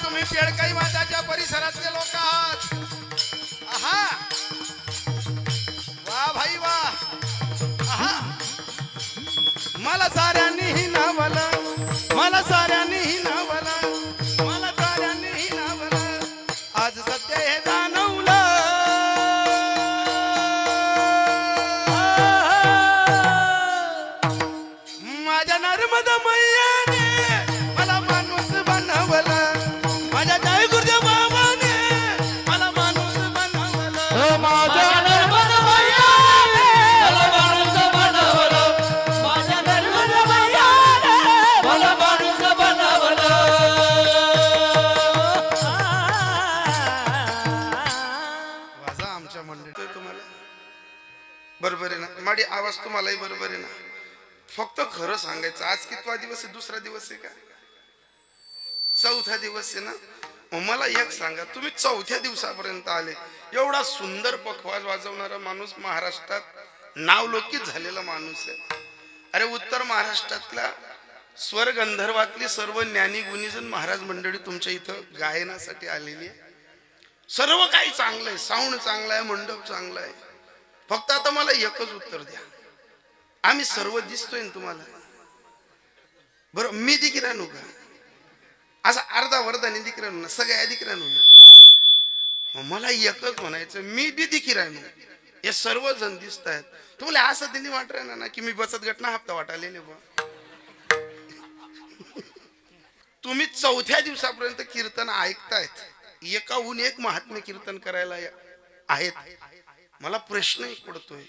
तुम्ही पेडकाई माताच्या परिसरातले लोक आहात. आहा वा भाई वा. आहा मला साऱ्यांनी हिनावलं, मला साऱ्यांनी हिनावलं, मला साऱ्यांनी हिनावलं. आज सत्य हे जाणवलं. माझ्या नर्मदा मैयाने मला माणूस बनवलं. माझ्या जय गुरुदेव बाबाने मला माणूस बनवलं. माझ्या नर्मदा मैयाने मला माणूस बनवलं. माझ्या नर्मदा मैयाने मला माणूस बनवलं. वाजा आमच्या मंडळी तुम्हाला बरोबर आहे ना. माझी आवाज तुम्हालाही बरोबर आहे ना. फक्त खरं सांगायचं, आज कितवा दिवस आहे? दुसरा दिवस आहे का? चौथा दिवस आहे ना. मग मला एक सांगा, तुम्ही चौथ्या दिवसापर्यंत आले. एवढा सुंदर पखवाज वाजवणारा माणूस महाराष्ट्रात नावलौकिक झालेला माणूस आहे. अरे उत्तर महाराष्ट्रातल्या स्वर गंधर्वातली सर्व ज्ञानी गुणीजन महाराज मंडळी तुमच्या इथं गायनासाठी आलेली आहे. सर्व काही चांगलं आहे, साऊंड चांगला आहे, मंडप चांगला आहे. फक्त आता मला एकच उत्तर द्या, आम्ही सर्व दिसतोय ना तुम्हाला? बरं मी दिकी राहू का? असा अर्धा वर्धाने दिकी राहू ना, सगळ्या दिकी राहू ना. मग मला एकच म्हणायचं, मी बी दिकी राहू, हे सर्व जण दिसत आहेत. तुम्हाला असं त्यांनी वाट राहणार ना की मी बचत गट ना हप्ता वाटालेले बा. तुम्ही चौथ्या दिवसापर्यंत कीर्तन ऐकतायत, एकाहून एक महात्म्य कीर्तन करायला आहेत. मला प्रश्न एक पडतोय,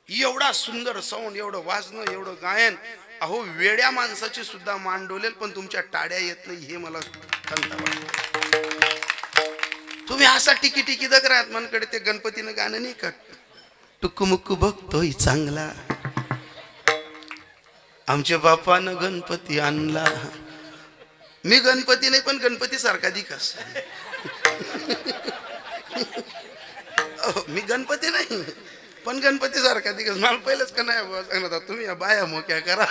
एवढा सुंदर साऊंड, एवढं वाजणं, एवढं गायन, अहो वेड्या माणसाची सुद्धा मान डोलेल, पण तुमच्या टाड्या येत नाही, हे मला खंत वाटतं. तुम्ही असा टिकी टिकी दग राहत मनकडे. ते गणपतीनं गाणं नाही का, टुकमुक बघतोय चांगला, आमच्या बापानं गणपती आणला. मी गणपती नाही, पण गणपती सारखा दिखास. मी गणपती नाही, पण गणपती सारखा दिखास. मला पहिलेच का नाही सांगता, तुम्ही या बाया मोक्या करा.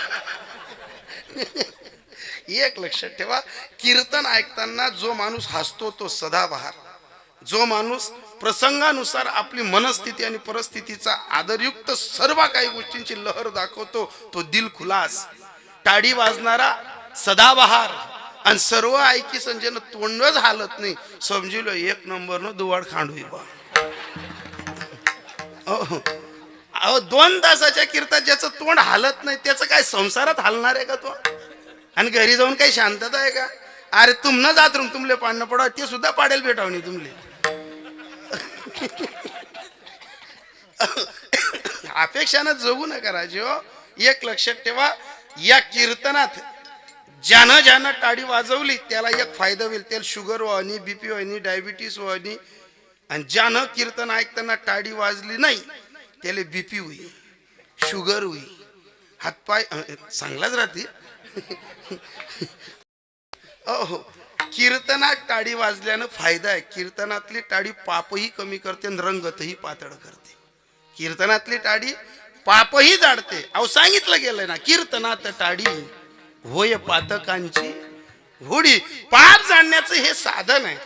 एक लक्षात ठेवा, कीर्तन ऐकताना जो माणूस हसतो तो सदाबहार, जो माणूस प्रसंगानुसार आपली मनस्थिती आणि परिस्थितीचा आदरयुक्त सर्व काही गोष्टींची लहर दाखवतो तो दिलखुलास. टाळी वाजणारा सदाबहार आणि सर्व ऐकी संजयनं तोंडच हालत नाही, समजिलो एक नंबर न दुवाड खांडवी बा. अहो 2 तासाच्या कीर्तनात ज्याचं तोंड हालत नाही त्याचं काय संसारात हालणार आहे का तो? आणि घरी जाऊन काही शांतता आहे का? अरे तुमनं जात रूम तुमले पाडणं पडा, ते सुद्धा पाडेल भेटावणी तुमले. अपेक्षानं जगू नका राजे हो. एक लक्षात ठेवा, या कीर्तनात ज्यानं ज्यानं टाळी वाजवली त्याला एक फायदा होईल. त्याला शुगर व्हानी, बीपी व्हानी, डायबिटीस व्हानी. आणि ज्यानं कीर्तन ऐकताना टाळी वाजली नाही त्याला बीपी होईल, शुगर होईल, हातपाय चांगलाच राहतील. अहो कीर्तनात टाळी वाजल्यानं फायदा आहे. कीर्तनातली टाळी पापही कमी करते आणि रंगतही पातळ करते. कीर्तनातली टाळी पापही जाडते. अहो सांगितलं गेलंय ना, कीर्तनात टाळी होय पातकांची होडी. पाप जाणण्याचं हे साधन आहे.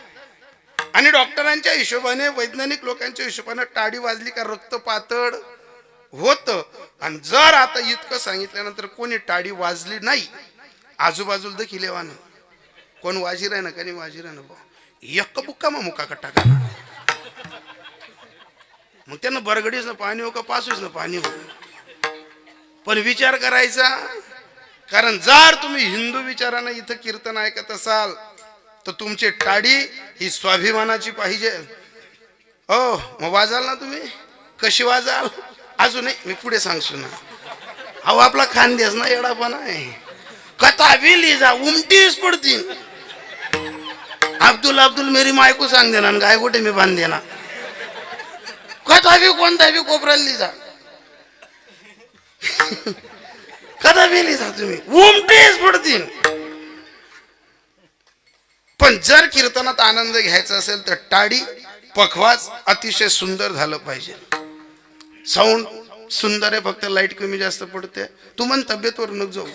आणि डॉक्टरांच्या हिशोबाने, वैज्ञानिक लोकांच्या हिशोबाने टाळी वाजली का रक्त पातळ होतं. आणि जर आता इतकं सांगितल्यानंतर कोणी टाळी वाजली नाही, आजूबाजूला देखील येवानं कोण वाजी राह ना कधी वाजी राह ना बा एक बुक्का मग मुका कट्टा का, मग त्यांना बरगडीच ना पाणी हो का पासूच ना पाणी हो. पण विचार करायचा, कारण जर तुम्ही हिंदू विचारानं इथं कीर्तन ऐकत असाल तर तुमची टाळी ही स्वाभिमानाची पाहिजे. हो मग वाजाल ना तुम्ही, कशी वाजाल अजूनही मी पुढे सांगतो ना. अहो आपला खानदेश ना येडापणा आहे. कथा विली जा उमटीच पडतील. अब्दुल अब्दुल मेरी माय को सांग देना, गाय गोटे मी बांध देना. कथा बी कोणता बी कोपऱ्याला जा, कथा विली जा तुम्ही उमटीच पडतील. पण जर कीर्तनात आनंद घ्यायचा असेल तर टाळी पखवाज अतिशय सुंदर झालं पाहिजे. साऊंड सुंदर आहे, फक्त लाईट कमी जास्त पडते. तू मन तब्येतवर नको जाऊ.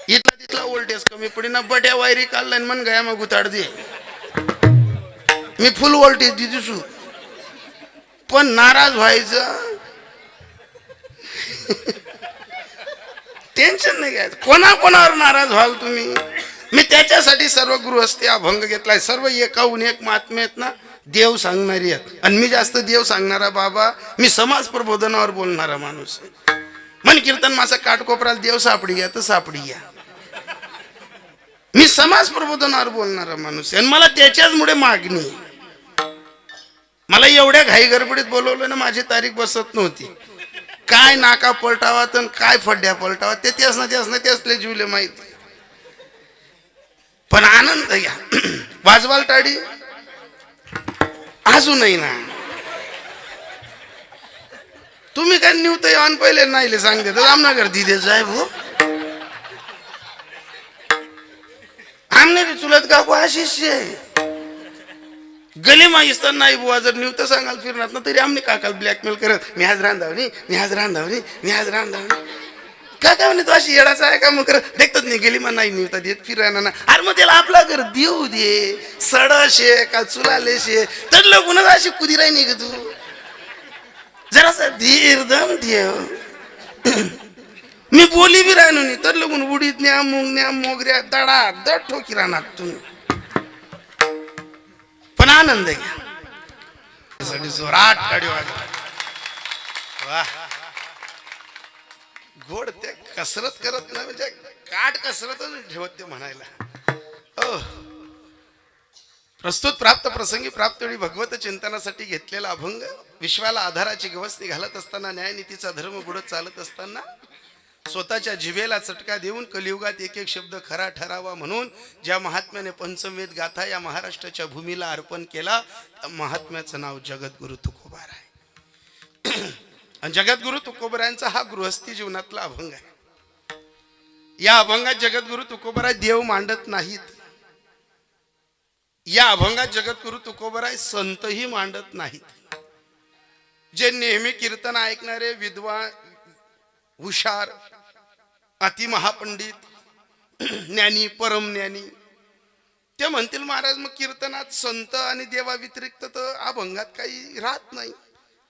इथला तिथला वोल्टेज कमी पडी ना बट्या वायरी काढला मन गया मग उताड दे मी फुल वोल्टेज दिसू पण नाराज व्हायचं टेन्शन नाही घ्यायचं कोणाकोणावर नाराज व्हाल तुम्ही मी त्याच्यासाठी सर्व गृहस्थी अभंग घेतलाय सर्व एकाहून एक महात्मे आहेत ना देव सांगणारी आहेत आणि मी जास्त देव सांगणारा बाबा मी समाज प्रबोधनावर बोलणारा माणूस मन कीर्तन माझा काटकोपराला देव सापडी घ्या तर सापडी घ्या मी समाज प्रबोधनावर बोलणारा माणूस आहे आणि मला त्याच्याचमुळे मागणी आहे. मला एवढ्या घाई गडबडीत बोलवलं ना माझी तारीख बसत नव्हती काय नाका पलटावा तर काय फड्ड्या पलटावा ते त्यासले जीवले माहिती पण आनंद घ्या वाजवाल टाळी अजूनही ना तुम्ही काय निवत आण पहिले नाही सांगते तर रामनगर दिदे साहेब हो आमने बी चुलत का आशिष गली मागिस्तान नाही बुवा जर निवत सांगाल फिरणार ना तरी आमने काकाल ब्लॅकमेल करत मी आज रांधावणी काय म्हणे तो अशी येडाचा आहे का मग करत देखतात नाही गेली मग नाही निवता देत फिरायला ना अरे मग त्याला आपला घर देऊ दे सडशे का चुलाले शे तर लगूनच अशी कुदी राही नाही ग तू जरासा धीर दम ठेव मी बोली बी राहिलो नाही तर लगून उडीत न्या मुंगण्या मोगऱ्या दडा दड ठोकी राहणार तुम्ही पण आनंद घ्या जोरात काढी वा गोड ते कसरत करत नाही म्हणजे काट कसरतच ठेवत ते म्हणायला हो प्रस्तुत प्राप्त प्रसंगी प्राप्त वेळी भगवत चिंतनासाठी घेतलेला अभंग विश्वाला आधाराची गवसणी घालत असताना न्यायनीतीचा धर्म बुडत चालत असताना स्वतःच्या जिभेला चटका देऊन कलियुगात एक एक शब्द खरा ठरावा म्हणून ज्या महात्म्याने पंचमवेद गाथा या महाराष्ट्राच्या भूमीला अर्पण केला त्या महात्म्याचं नाव जगद्गुरु तुकोबार आहे आणि जगद्गुरु तुकोबारायांचा हा गृहस्थी जीवनातला अभंग आहे या अभंगात जगद्गुरु तुकोबाराय देव मांडत नाहीत या अभंगात जगद्गुरु तुकोबाराय संतही मांडत नाहीत जे नेहमी कीर्तन ऐकणारे विद्वान हुशार अति महापंडित ज्ञानी परम ज्ञानी ते म्हणतील महाराज मग कीर्तनात संत आणि देवा व्यतिरिक्त तर अभंगात काही राहत नाही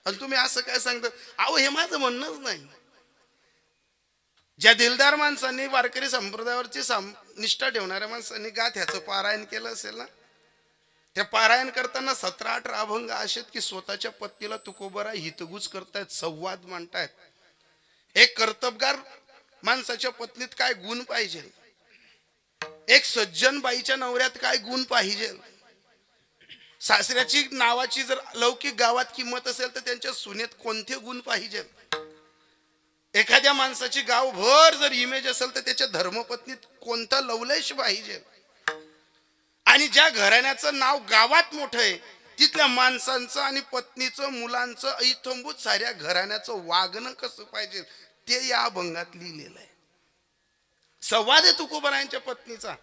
आणि तुम्ही असं काय सांगता अहो हे माझं म्हणणंच नाही ज्या दिलदार माणसांनी वारकरी संप्रदायावरची निष्ठा ठेवणाऱ्या माणसांनी गाथ्याचं पारायण केलं असेल ना त्या पारायण करताना 17-18 अभंग असेत की स्वतःच्या पत्नीला तुकोबारा हितगुज करतायत संवाद मांडतायत एक कर्तबगार माणसाच्या पत्नीत काय गुण पाहिजे एक सज्जन बाईच्या नवऱ्यात काय गुण पाहिजे सासऱ्याची नावाची जर लौकिक गावात किंमत असेल तर त्यांच्या सुनेत कोणते गुण पाहिजे एखाद्या माणसाची गावभर जर इमेज असेल तर त्याच्या धर्मपत्नीत कोणता लवलेश पाहिजे आणि ज्या घराण्याचं नाव गावात मोठं आहे तिथल्या माणसांचं आणि पत्नीचं मुलांचं ऐतंभूत साऱ्या घराण्याचं वागणं कसं पाहिजे ते या अभंगात लिहिलेलं आहे संवाद आहे तुकोबारायांच्या पत्नीचा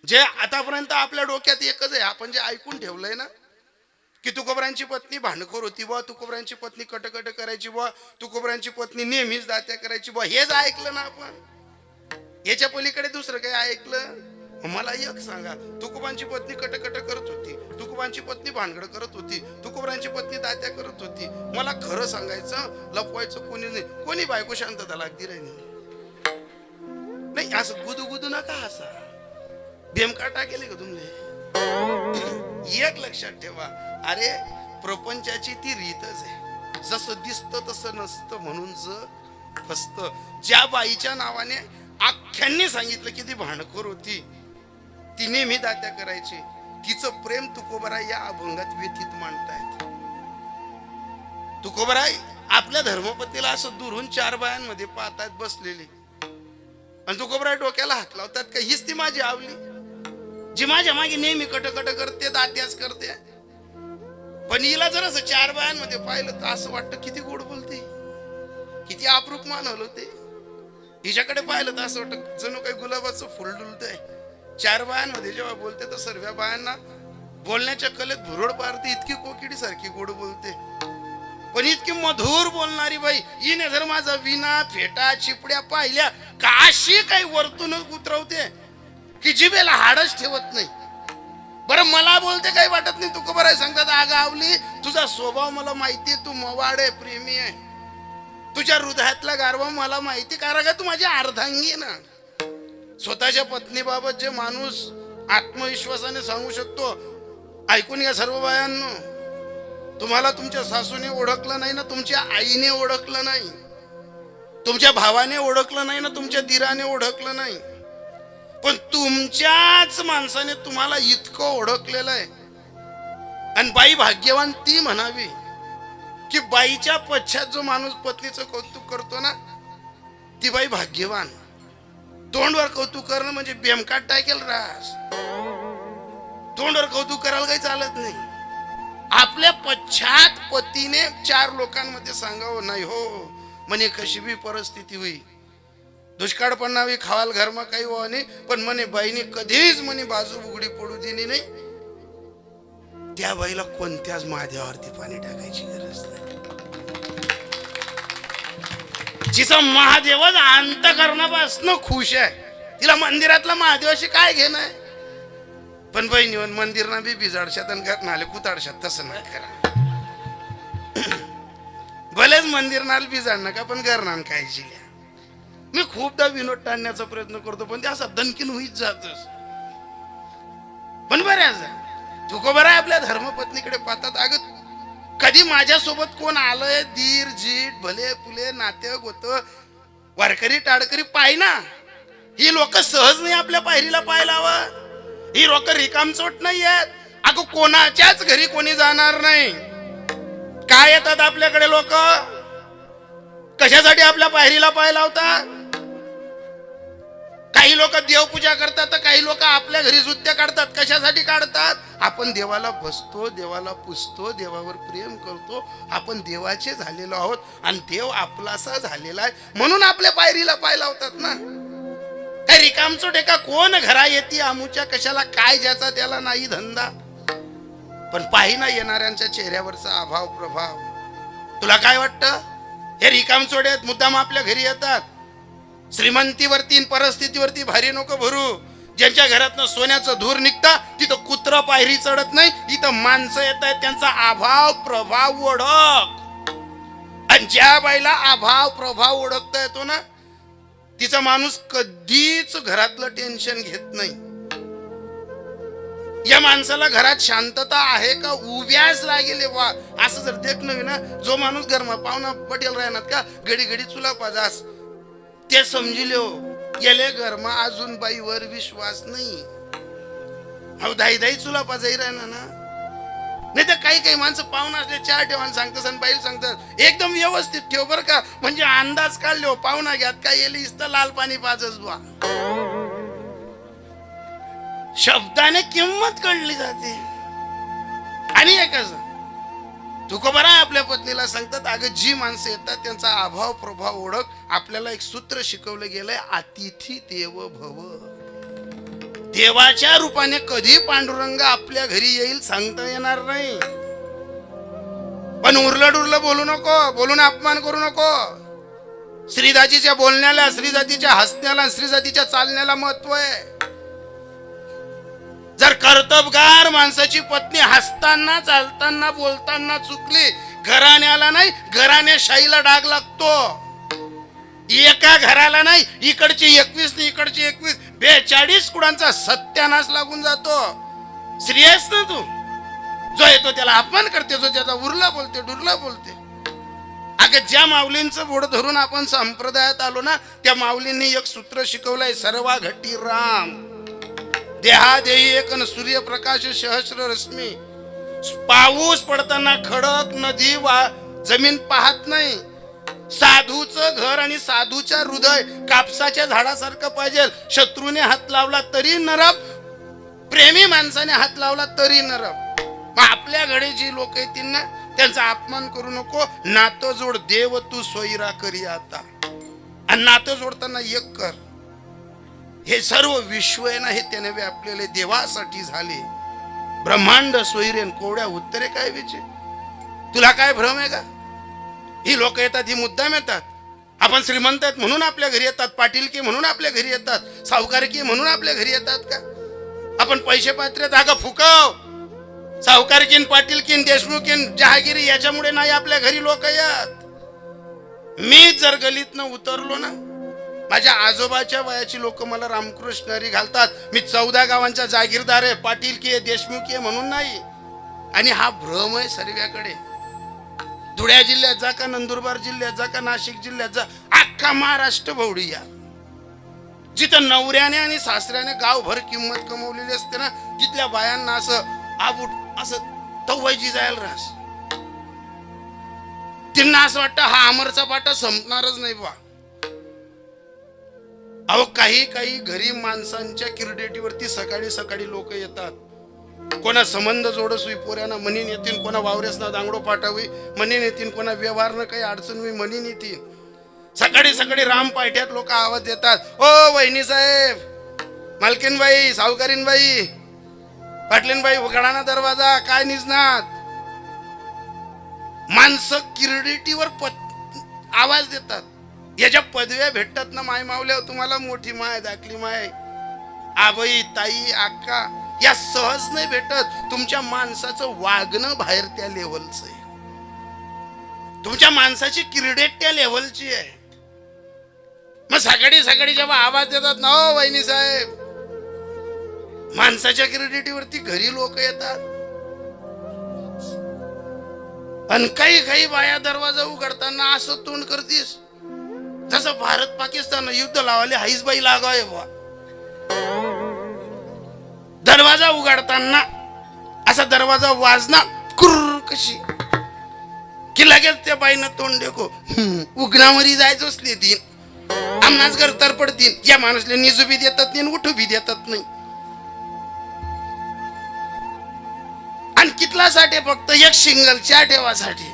जे आतापर्यंत आपल्या डोक्यात एकच आहे आपण जे ऐकून ठेवलंय ना की तुकोबारायांची पत्नी भांडखोर होती बुवा तुकोबारायांची पत्नी कटकट करायची बुवा तुकोबारायांची पत्नी नेहमीच दात्या करायची बुवा हेच ऐकलं ना आपण याच्या पलीकडे दुसरं काही ऐकलं मला एक सांगा तुकोबांची पत्नी कटकट करत होती तुकोबांची पत्नी भानगड करत होती तुकोबांची पत्नी दात्या करत होती मला खरं सांगायचं लपवायचं कोणी नाही कोणी बायको शांतता लागती राहिली नाही असं गुदू नका असा बेमका टाकेले का तुमले एक लक्षात ठेवा अरे प्रपंचाची ती रीतच आहे जसं दिसतं तसं नसतं म्हणून जग फसतं ज्या बाईच्या नावाने आख्यांनी सांगितलं की ती भांडखोर होती ती नेहमी दात्या करायची तिचं प्रेम तुकोबाराय या अभंगात व्यथित मांडतायत तुकोबाराय आपल्या धर्मपत्नीला असं दुरून 4 बायांमध्ये पाहतायत बसलेली आणि तुकोबाराय डोक्याला हात लावतात का हीच ती माझी आवली जी माझ्या मागे नेहमी कटकट करते दात्याच करते पण हिला जर असं 4 बायांमध्ये पाहिलं तर असं वाटतं किती गोड बोलते किती अप्रूप मानवलं ते हिच्याकडे पाहिलं तर असं वाटतं जणू काही गुलाबाचं फुल डुलतंय 4 बायांमध्ये जेव्हा बोलते तर सर्व बायांना बोलण्याच्या कलेत भुरळ पारते इतकी कोकिडी सारखी गोड बोलते पण इतकी मधुर बोलणारी बाई हिने जर माझा विना फेटा चिपड्या पाहिल्या काशी काही वरतूनच उतरवते की जिभेला हाडच ठेवत नाही. बरं मला बोलते काही वाटत नाही. तू बरं सांगतात अगं आवली तुझा स्वभाव मला माहिती, तू मवाड आहे, प्रेमी आहे, तुझ्या हृदयातला गारवा मला माहिती, कारण का तू माझी अर्धांगी ना. स्वतःच्या पत्नीबाबत जे माणूस आत्मविश्वासाने सांगू शकतो, ऐकून घ्या सर्व बायांनो, तुम्हाला तुमच्या सासूने ओळखलं नाही ना, तुमच्या आईने ओळखलं नाही, तुमच्या भावाने ओळखलं नाही ना, तुमच्या दिराने ओळखलं नाही, पण तुमच्याच माणसाने तुम्हाला इतकं ओळखलेलं आहे. आणि बाई भाग्यवान ती म्हणावी की बाईच्या पश्चात जो माणूस पत्नीचं कौतुक करतो ना, ती बाई भाग्यवान. तोंडवर कौतुक करणं म्हणजे बेमकाट टाकेल रास. तोंडवर कौतुक करायला काही चालत नाही. आपल्या पश्चात पतीने 4 लोकांमध्ये सांगावं, नाही हो म्हणे कशी बी परिस्थिती होई, दुष्काळ पडणावी, खावाल घरमा काही व्हावं नाही, पण म्हणे बाईने कधीच म्हणे बाजू उघडी पडू दिली नाही. त्या बाईला कोणत्याच महादेवावरती पाणी टाकायची गरज नाही. जिचा महादेवच अंतःकरणापासून खुश आहे, तिला मंदिरातला महादेवाशी काय घेणं आहे. पण बहिणी मंदिर ना बी बिजाडशात आणि घर नाले कुताडशात तसं नाही करा. भलेच मंदिर नाल बिजाड नका, पण घर नान काळजी घ्या. मी खूपदा विनोद टाळण्याचा प्रयत्न करतो, पण ते असा दणकीन होईच जातच. पण बऱ्याच तुको बरं आहे आपल्या धर्मपत्नीकडे पाहतात, अगं कधी माझ्यासोबत कोण आलंय, दीर जीट भले फुले नाते गोत वारकरी टाडकरी पाय ना, ही लोक सहज नाही आपल्या पायरीला पाय लावं. ही लोक रिकामचोट नाही आहेत. अगं कोणाच्याच घरी कोणी जाणार नाही. काय येतात आपल्याकडे लोक, कशासाठी आपल्या पायरीला पाय लावतात. काही लोक देवपूजा करतात, तर काही लोक आपल्या घरी नृत्य काढतात. कशासाठी काढतात. आपण देवाला बसतो, देवाला पुजतो, देवावर प्रेम करतो, आपण देवाचे झालेलो आहोत आणि देव आपलासा झालेला आहे म्हणून आपल्या पायरीला पाय लावतात ना. काय रिकामचोट एका कोण घरा येते आमुच्या कशाला, काय ज्याचा त्याला नाही धंदा. पण पाहिना येणाऱ्यांच्या चेहऱ्यावरचा अभाव प्रभाव. तुला काय वाटतं हे रिकामचोट आहेत, मुद्दाम आपल्या घरी येतात. श्रीमंतीवरती परिस्थितीवरती भारी नको भरू. ज्यांच्या घरातनं सोन्याचं धूर निघतं तिथं कुत्र पायरी चढत नाही. इथं माणसं येत आहेत, त्यांचा अभाव प्रभाव ओळख. आणि ज्या बाईला अभाव प्रभाव ओळखता येतो ना, तिचा माणूस कधीच घरातलं टेन्शन घेत नाही. या माणसाला घरात शांतता आहे का, उभ्याच लागेल वा असं जर देख नव्हे ना, जो माणूस घरमा पाहुणा पटेल राहणार का घडी घडी चुला पाजास, ते समजिले हो गेले घरमा अजून बाईवर विश्वास नाही. हो दाई दाई चुला पाजाई राहणार ना. नाही तर काही काही माणसं पाहुणा असले 4 ठेवान सांगतात आणि बाई सांगतात एकदम व्यवस्थित ठेव बरं का, म्हणजे अंदाज काढले हो पाहुणा घ्यात काय येईल तर लाल पाणी पाजस बा. शब्दाने किंमत कळली जाते. आणि एकच तुको बरा आपल्या पत्नीला सांगतात, अगं जी माणसं येतात त्यांचा अभाव प्रभाव ओळख. आपल्याला एक सूत्र शिकवलं गेलंय, अतिथी देवो भव. देवाच्या रूपाने कधी पांडुरंग आपल्या घरी येईल सांगता येणार नाही. पण उरलं डुरलं बोलू नको, बोलून अपमान करू नको. श्रीजातीच्या बोलण्याला, श्रीजातीच्या हसण्याला, श्रीजातीच्या चालण्याला महत्व आहे. जर कर्तबगार माणसाची पत्नी हसताना चालताना बोलताना चुकली, घराण्याला नाही घराण्याशाहीला डाग लागतो. एका घराला नाही इकडची 21 नाही इकडची 21, 42 कुडांचा सत्यानाश लागून जातो. श्रेयस ना तू जो येतो त्याला अपमान करते, जो त्याचा उरला बोलते डुरला बोलते. अगं ज्या माऊलींचं बोट धरून आपण संप्रदायात आलो ना, त्या माऊलींनी एक सूत्र शिकवलंय, सर्वा घटी राम देहा देही एक सूर्यप्रकाश सहस्र रश्मी. पाऊस पडताना खडक नदी वा जमीन पाहत नाही. साधूचं घर आणि साधूच्या हृदय कापसाच्या झाडासारखं पाहिजे. शत्रूने हात लावला तरी नरम, प्रेमी माणसाने हात लावला तरी नरम. मग आपल्या घरी जी लोक येतील ना त्यांचा अपमान करू नको. नातं जोड देव तू सोयरा करी आता. आणि नातं जोडताना एक कर, हे सर्व विश्व आहे ना हे त्याने व्यापलेले देवासाठी झाले. ब्रह्मांड सोयरेन कोवड्या उत्तरे काय विचे. तुला काय भ्रम आहे का. ही लोक येतात, ही मुद्दाम येतात. आपण श्रीमंत आहेत म्हणून आपल्या घरी येतात, पाटील की म्हणून आपल्या घरी येतात, सावकार की म्हणून आपल्या घरी येतात का? आपण पैसे पात्र जागा फुकाव. सावकारकीन, पाटीलकीन, देशमुखीन, जहागिरी याच्यामुळे नाही आपल्या घरी लोक येत. मी जर गलीतनं उतरलो ना, माझ्या आजोबाच्या वयाची लोक मला रामकृष्ण हरी घालतात. मी 14 गावांचा जागीरदार आहे, पाटील की देशमुखी आहे म्हणून नाही. आणि हा भ्रम आहे सर्व्याकडे. धुळ्या जिल्ह्यात जा का, नंदुरबार जिल्ह्यात जा का, नाशिक जिल्ह्यात जा, अख्खा महाराष्ट्र भोवडी या. जिथं नवऱ्याने आणि सासऱ्याने गावभर किंमत कमवलेली असते ना, तिथल्या बायांना असं आबूट असं तव्वायची जायला रास. त्यांना असं वाटतं हा अमरचा पाटा संपणारच नाही बा. अहो काही काही घरी माणसांच्या किरडेटीवरती सकाळी सकाळी लोक येतात. कोणा संबंध जोडसवी पोऱ्याना म्हणीन येतील, कोणा वावरेसना दांगडो पाठावी म्हणीन येतील, कोणा व्यवहारनं काही अडचण होई म्हणीन येतील. सकाळी सकाळी राम पायठ्यात लोक आवाज देतात, ओ वहिनी साहेब, मालकीनबाई, सावकारीनबाई, पाटलीनबाई, उघडा ना दरवाजा, काय निजनात. माणसं किरडेटीवर आवाज देतात. याच्या पदव्या भेटतात ना माय मावल्या, तुम्हाला मोठी माय, दाखली माय, आबाई, ताई, आक्का, या सहज नाही भेटत. तुमच्या माणसाचं वागणं बाहेर त्या लेवलचं आहे, तुमच्या माणसाची किरडेट त्या लेवलची आहे. मग सकाळी सकाळी जेव्हा आवाज देतात ना, ओ वहिनी साहेब, माणसाच्या किरडेटीवरती घरी लोक येतात. आणि काही काही बाया दरवाजा उघडताना असं तोंड करतीस जसं भारत पाकिस्तान युद्ध लावाले हाईस बाई लागाय बुवा. दरवाजा उघडताना असा दरवाजा वाजना कुर्र कशी की लगेच त्या बाईनं तोंड देखो उघडामरी जायचं असले तीन आमनाच घर तर पडतील. या माणूसले निजू बी देतात नाही, उठू बी देतात नाही. आणि कितलासाठी? फक्त एक सिंगल चहा ठेवासाठी.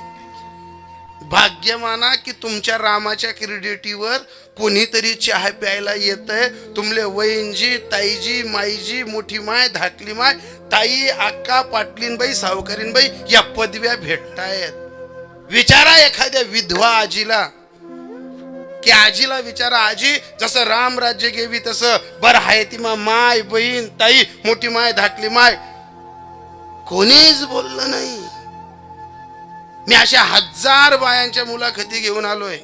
भाग्य माना की तुमच्या रामाच्या क्रेडिटीवर कोणीतरी चहा प्यायला येतंय. तुमले वहिनजी, ताईजी, माईजी, मोठी माय, धाकली माय, ताई, अक्का, पाटलीनबाई, सावकारीनबाई या पदव्या भेटतायत. विचारा एखाद्या विधवा आजीला, की आजीला विचारा, आजी जसं राम राज्य घेवी तसं बरं आहे ती माय, बहीण, ताई, मोठी माय, धाकली माय. कोणीच बोललं नाही. मी अशा 1000 बायांच्या मुलाखती घेऊन आलोय.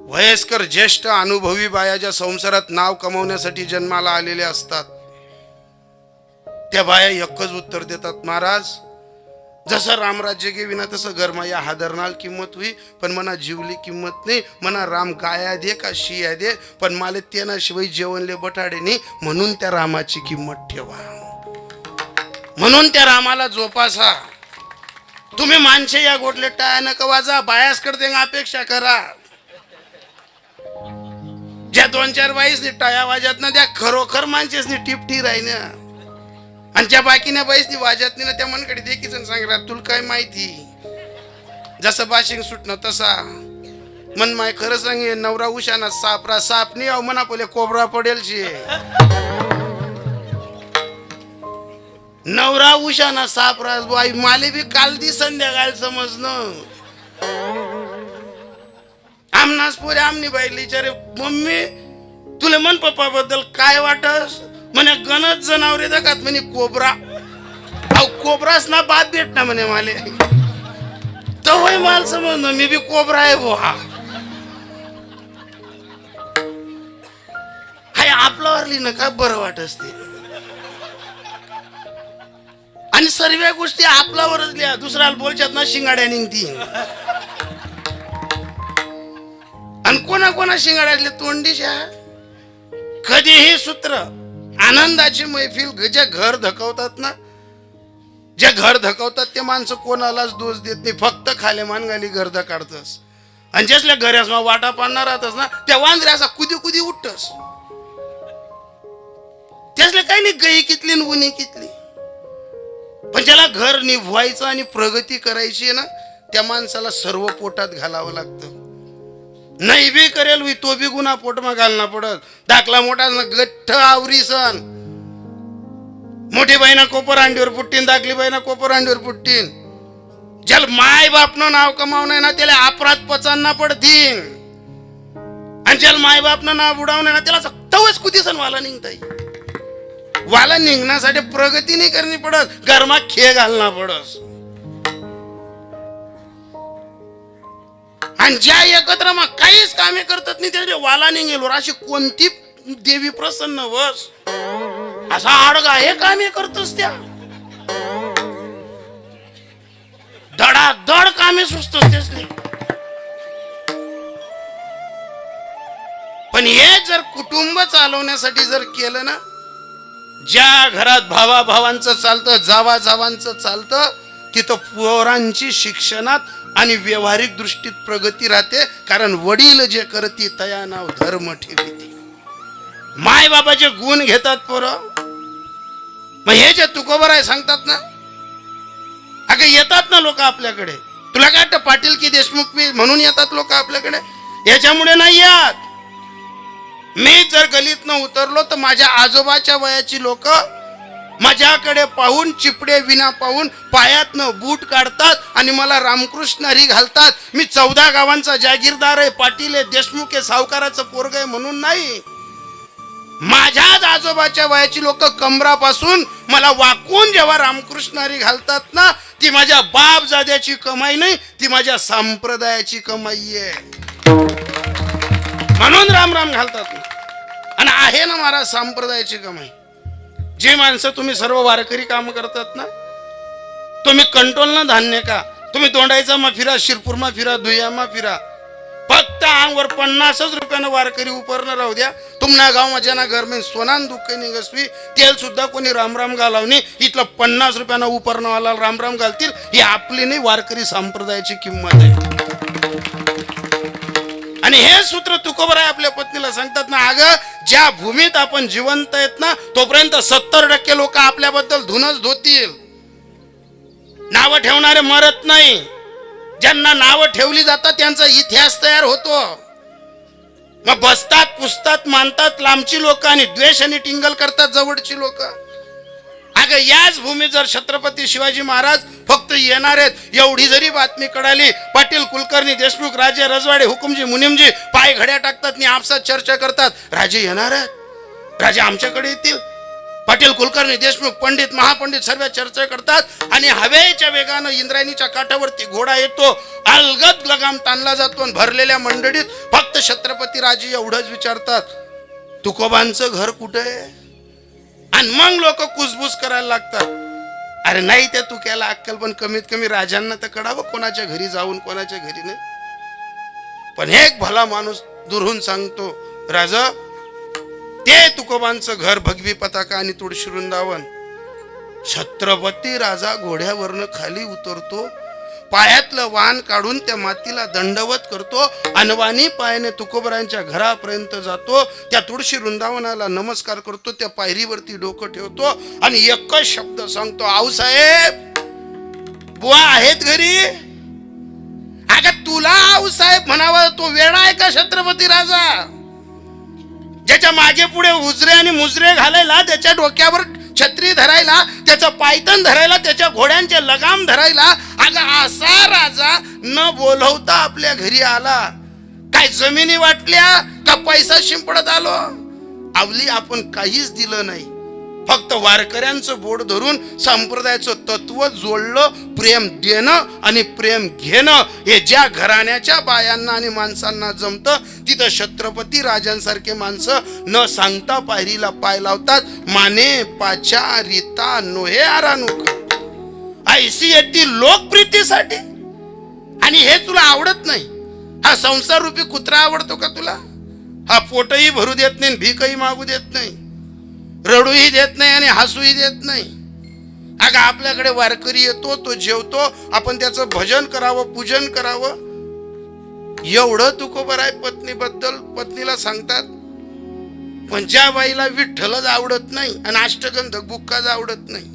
वयस्कर, ज्येष्ठ, अनुभवी बाया ज्या संसारात नाव कमवण्यासाठी जन्माला आलेल्या असतात, त्या बाया एकच उत्तर देतात, महाराज जसं रामराज्य घेविना तसं गरमाया हादरनाल किंमत होई, पण मना जीवली किंमत नाही. मना राम गाया दे का शिया दे, पण मला त्याना शिवाय जेवणले बटाडे नाही. म्हणून त्या रामाची किंमत ठेवा, म्हणून त्या रामाला जोपासा. तुम्ही माणसे या गोटले टाया नका वाजा, बायासकडे अपेक्षा करा. ज्या 2-4 बाईसनी टाया वाजत ना, त्या खरोखर माणसेसनी टिपटी राही ना. आणि ज्या बाकीने बाईसनी वाजत नाही ना, त्या मनकडे देखीच सांग, तुला काय माहिती, जसं बाशिंग सुटणं तसा मन माय. खरं सांगे, नवरा उशाना सापरा साप नाही आव मना पहिले कोबरा पडेल शे. नवरा उशाना सापरा बाई माले बी काल दी संध्याकाळ समजणं. आमनाच पोरे आमनी बाईला विचारे, मम्मी तुला मन पप्पा बद्दल काय वाटस? म्हणे गणच जनावरे दाखत म्हणे कोबरा. अहो कोबराच ना बाप भेट ना म्हणे माले. तवय माल समजणं मी बी कोबरा आहे बुवा. हाय आपल्यावरली ना काय बरं वाटत असते. आणि सर्व गोष्टी आपल्यावरच लिहा, दुसऱ्याला बोलच्यात ना शिंगाड्या निघती. आणि कोणा शिंगाड्यातले तोंडीशा. कधीही सूत्र आनंदाची मैफिल ज्या घर धकवतात ना, ज्या घर धकवतात ते माणसं कोणालाच दोष देत नाही. फक्त खाले मान घाली गर्द काढतस. आणि ज्यासल्या घरास वाटा पाडणार राहतस ना, त्या वांद्र्या असा कुदी कुदी उठतस. त्यासल्या काही नाही गई कितली न उनी कितली. पण ज्याला घर निभवायचं आणि प्रगती करायची आहे ना, त्या माणसाला सर्व पोटात घालावं लागतं. नाही बी करेल हुई तो बी गुन्हा पोटमा घालना पडत. दाखला मोठा गठ्ठ आवरी सण. मोठी बाईना कोपर अंडीवर पुट्टीन, दाखली बाईना कोपर अंडीवर पुट्टीन. ज्याला माय बापनं नाव कमावणं ना त्याला अपराध पचांना पडतील, आणि ज्याला माय बापनं नाव बुडावणं ना त्याला तवच कुठे वाला निघताय. वाला निघण्यासाठी प्रगती नाही करणी पडत, गरमा खे घालना पडस. आणि ज्या एकत्र मग काहीच कामे करतात नाही त्याच्या वाला निघेलो अशी कोणती देवी प्रसन्न वस असा आडगा हे कामे करतोस त्या धडाधड कामे सुचतोस त्यासले. पण हे जर कुटुंब चालवण्यासाठी जर केलं ना, ज्या घरात भावा भावांचं चालतं, जावा जावांचं चालतं, तिथं पोरांची शिक्षणात आणि व्यावहारिक दृष्टीत प्रगती राहते. कारण वडील जे करती तया नाव धर्म ठेवती. माय बाबाचे गुण घेतात पोरं. मग हे जे तुकोबराय सांगतात ना, अगं येतात ना लोक आपल्याकडे. तुला काय वाटतं पाटील की देशमुख म्हणून येतात लोक आपल्याकडे? याच्यामुळे नाही येत. मी जर गलीतनं उतरलो तर माझ्या आजोबाच्या वयाची लोक माझ्याकडे पाहून चिपडे विना पाहून पायातनं बूट काढतात आणि मला रामकृष्ण हरी घालतात. मी 14 गावांचा जागीरदार आहे, पाटील आहे, देशमुख आहे, सावकाराचं पोरग आहे म्हणून नाही. माझ्याच आजोबाच्या वयाची लोक कमरापासून मला वाकून जेव्हा रामकृष्ण हरी घालतात ना, ती माझ्या बाप जाद्याची कमाई नाही, ती माझ्या संप्रदायाची कमाई आहे. म्हणून राम राम घालतात. आणि आहे ना महाराज संप्रदायाची कमाई. जे माणसं तुम्ही सर्व वारकरी काम करतात ना, तुम्ही कंट्रोल ना धान्य का, तुम्ही दोंडायचा मा फिरा, शिरपूरमा फिरा, धुयामा फिरा, फक्त अंगवर 50 रुपयानं वारकरी उपरणं राहू द्या. तुमना गाव माझ्या ना घर में सोनान दुःख निघसवी, तेल सुद्धा कोणी रामराम घालावणे, इथलं 50 रुपयानं उपरणवाला रामराम घालतील. ही आपली नाही, वारकरी संप्रदायाची किंमत आहे. आणि हे सूत्र तुकोबराय आपल्या पत्नीला सांगतात ना, अगं ज्या भूमीत आपण जिवंत आहेत ना, तोपर्यंत 70% लोक आपल्याबद्दल धुनच धोतील. नावं ठेवणारे मरत नाही. ज्यांना नावं ठेवली जातात त्यांचा इतिहास तयार होतो. मग बसतात, पुसतात, मानतात लांबची लोक आणि द्वेष आणि टिंगल करतात जवळची लोक. अगं याच भूमीत जर छत्रपती शिवाजी महाराज फक्त येणार आहेत एवढी जरी बातमी कळाली, पाटील कुलकर्णी देशमुख राजे रजवाडे हुकुमजी मुनिमजी पाय घड्या टाकतात आणि आपसात चर्चा करतात, राजे येणार आहेत, राजे आमच्याकडे येतील. पाटील कुलकर्णी देशमुख पंडित महापंडित सर्व चर्चा करतात आणि हवेच्या वेगानं इंद्रायणीच्या काठावरती घोडा येतो, अलगद लगाम ताणला जातो आणि भरलेल्या मंडळीत फक्त छत्रपती राजे एवढंच विचारतात, तुकोबांचं घर कुठे आहे? आणि मग लोक कुसबुस करायला लागतात. अरे नाही त्या तुक्याला अक्कल, पण कमीत कमी राजांना तर कळावं कोणाच्या घरी जाऊन कोणाच्या घरी नाही. पण एक भला माणूस दुरून सांगतो, राजा ते तुकोबांचं घर भगवी पताका आणि तुळशी वृंदावन. छत्रपती राजा घोड्यावरनं खाली उतरतो, पायातलं वाण काढून त्या मातीला दंडवत करतो, अनवाणी पायाने तुकोबरांच्या घरापर्यंत जातो, त्या तुळशी वृंदावनाला नमस्कार करतो, त्या पायरीवरती डोकं ठेवतो आणि एकच शब्द सांगतो, आऊसाहेब बुवा आहेत घरी? अगं तुला आऊसाहेब म्हणावं तो वेडा आहे का छत्रपती राजा? ज्याच्या मागे पुढे उजरे आणि मुजरे घालायला, त्याच्या डोक्यावर छत्री धरायला, त्याचं पायतन धरायला, त्याच्या घोड्यांचे लगाम धरायला, अगं असा राजा न बोलवता आपल्या घरी आला. काय जमिनी वाटल्या का पैसा शिंपडत आलो? आवली आपण काहीच दिलं नाही, फक्त वारकऱ्यांचं बोट धरून संप्रदायाचं तत्व जोडलं. प्रेम देणं आणि प्रेम घेणं हे ज्या घराण्याच्या बायांना आणि माणसांना जमतं, तिथं छत्रपती राजांसारखे माणसं न सांगता पायरीला पाय लावतात. माने पाचा रीता नोहे आरानुक ऐसी येती लोकप्रितीसाठी. आणि हे तुला आवडत नाही? हा संसार रूपी कुत्रा आवडतो का तुला? हा पोटही भरू देत नाही, भीकही मागू देत नाही, रडूही देत नाही आणि हसूही देत नाही. अगं आपल्याकडे वारकरी येतो, तो जेवतो, आपण त्याचं भजन करावं, पूजन करावं, एवढं तुकोबराय पत्नीबद्दल पत्नीला सांगतात. पण ज्या बाईला विठ्ठलच आवडत नाही आणि अष्टगंध बुक्काच आवडत नाही,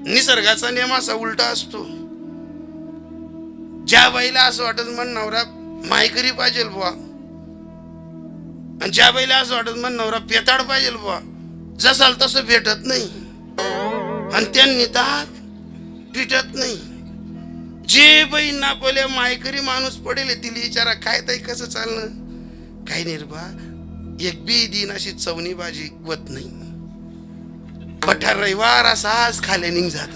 निसर्गाचा नियम असा उलटा असतो. ज्या बाईला असं वाटत म्हण नवरा मायकरी पाहिजे बुवा, आणि ज्या बाईला असं वाटत म्हण नवरा पेताड पाहिजे बुवा, जसाल तसं भेटत नाही आणि त्यांनी तात पिटत नाही. जे बाई ना बोले मायकरी माणूस पडेल तिला विचारा काय ताई कसं चालणं, काही निर्भा एक बी दिन अशी चवणी भाजी वत नाही, पठार रविवार असाच खाले निघ जात.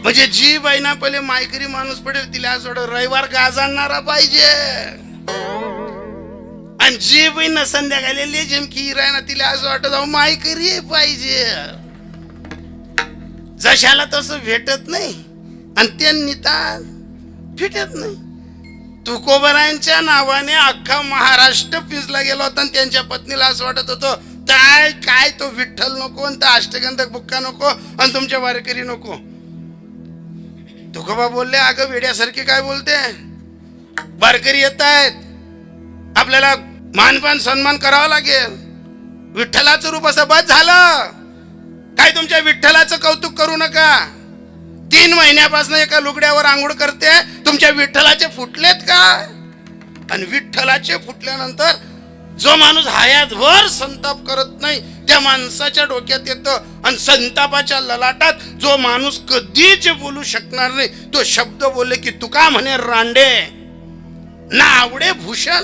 म्हणजे जी बाई ना पहिले मायकरी माणूस पडेल तिला असं वाटत रविवार गाजाणणारा पाहिजे, आणि जी बाई ना संध्याकाळी जेमकी राय ना तिला असं वाटत मायकरी पाहिजे. जशाला तसं भेटत नाही आणि त्यांनी तर भेटत नाही. तुकोबरायांच्या नावाने अख्खा महाराष्ट्र पिजला गेला होता आणि त्यांच्या पत्नीला असं वाटत होतं काय काय तो विठ्ठल नको आणि अष्टगंधक बुक्का नको आणि तुमच्या वारकरी नको. तुकोबा बोलले अगं वेड्यासारखी काय बोलते, वारकरी येत आहेत, आपल्याला मानपान सन्मान करावा लागेल, विठ्ठलाचं रूप असं बस झालं काय, तुमच्या विठ्ठलाचं कौतुक करू नका. 3 महिन्यापासून एका लुगड्यावर आंघोळ करते, तुमच्या विठ्ठलाचे फुटलेत का? आणि विठ्ठलाचे फुटल्यानंतर जो माणूस हयातभर संताप करत नाही त्या माणसाच्या डोक्यात येतं, आणि संतापाच्या ललाटात जो माणूस कधीच बोलू शकणार नाही तो शब्द बोलले की तुका म्हणे रांडे ना आवडे भूषण.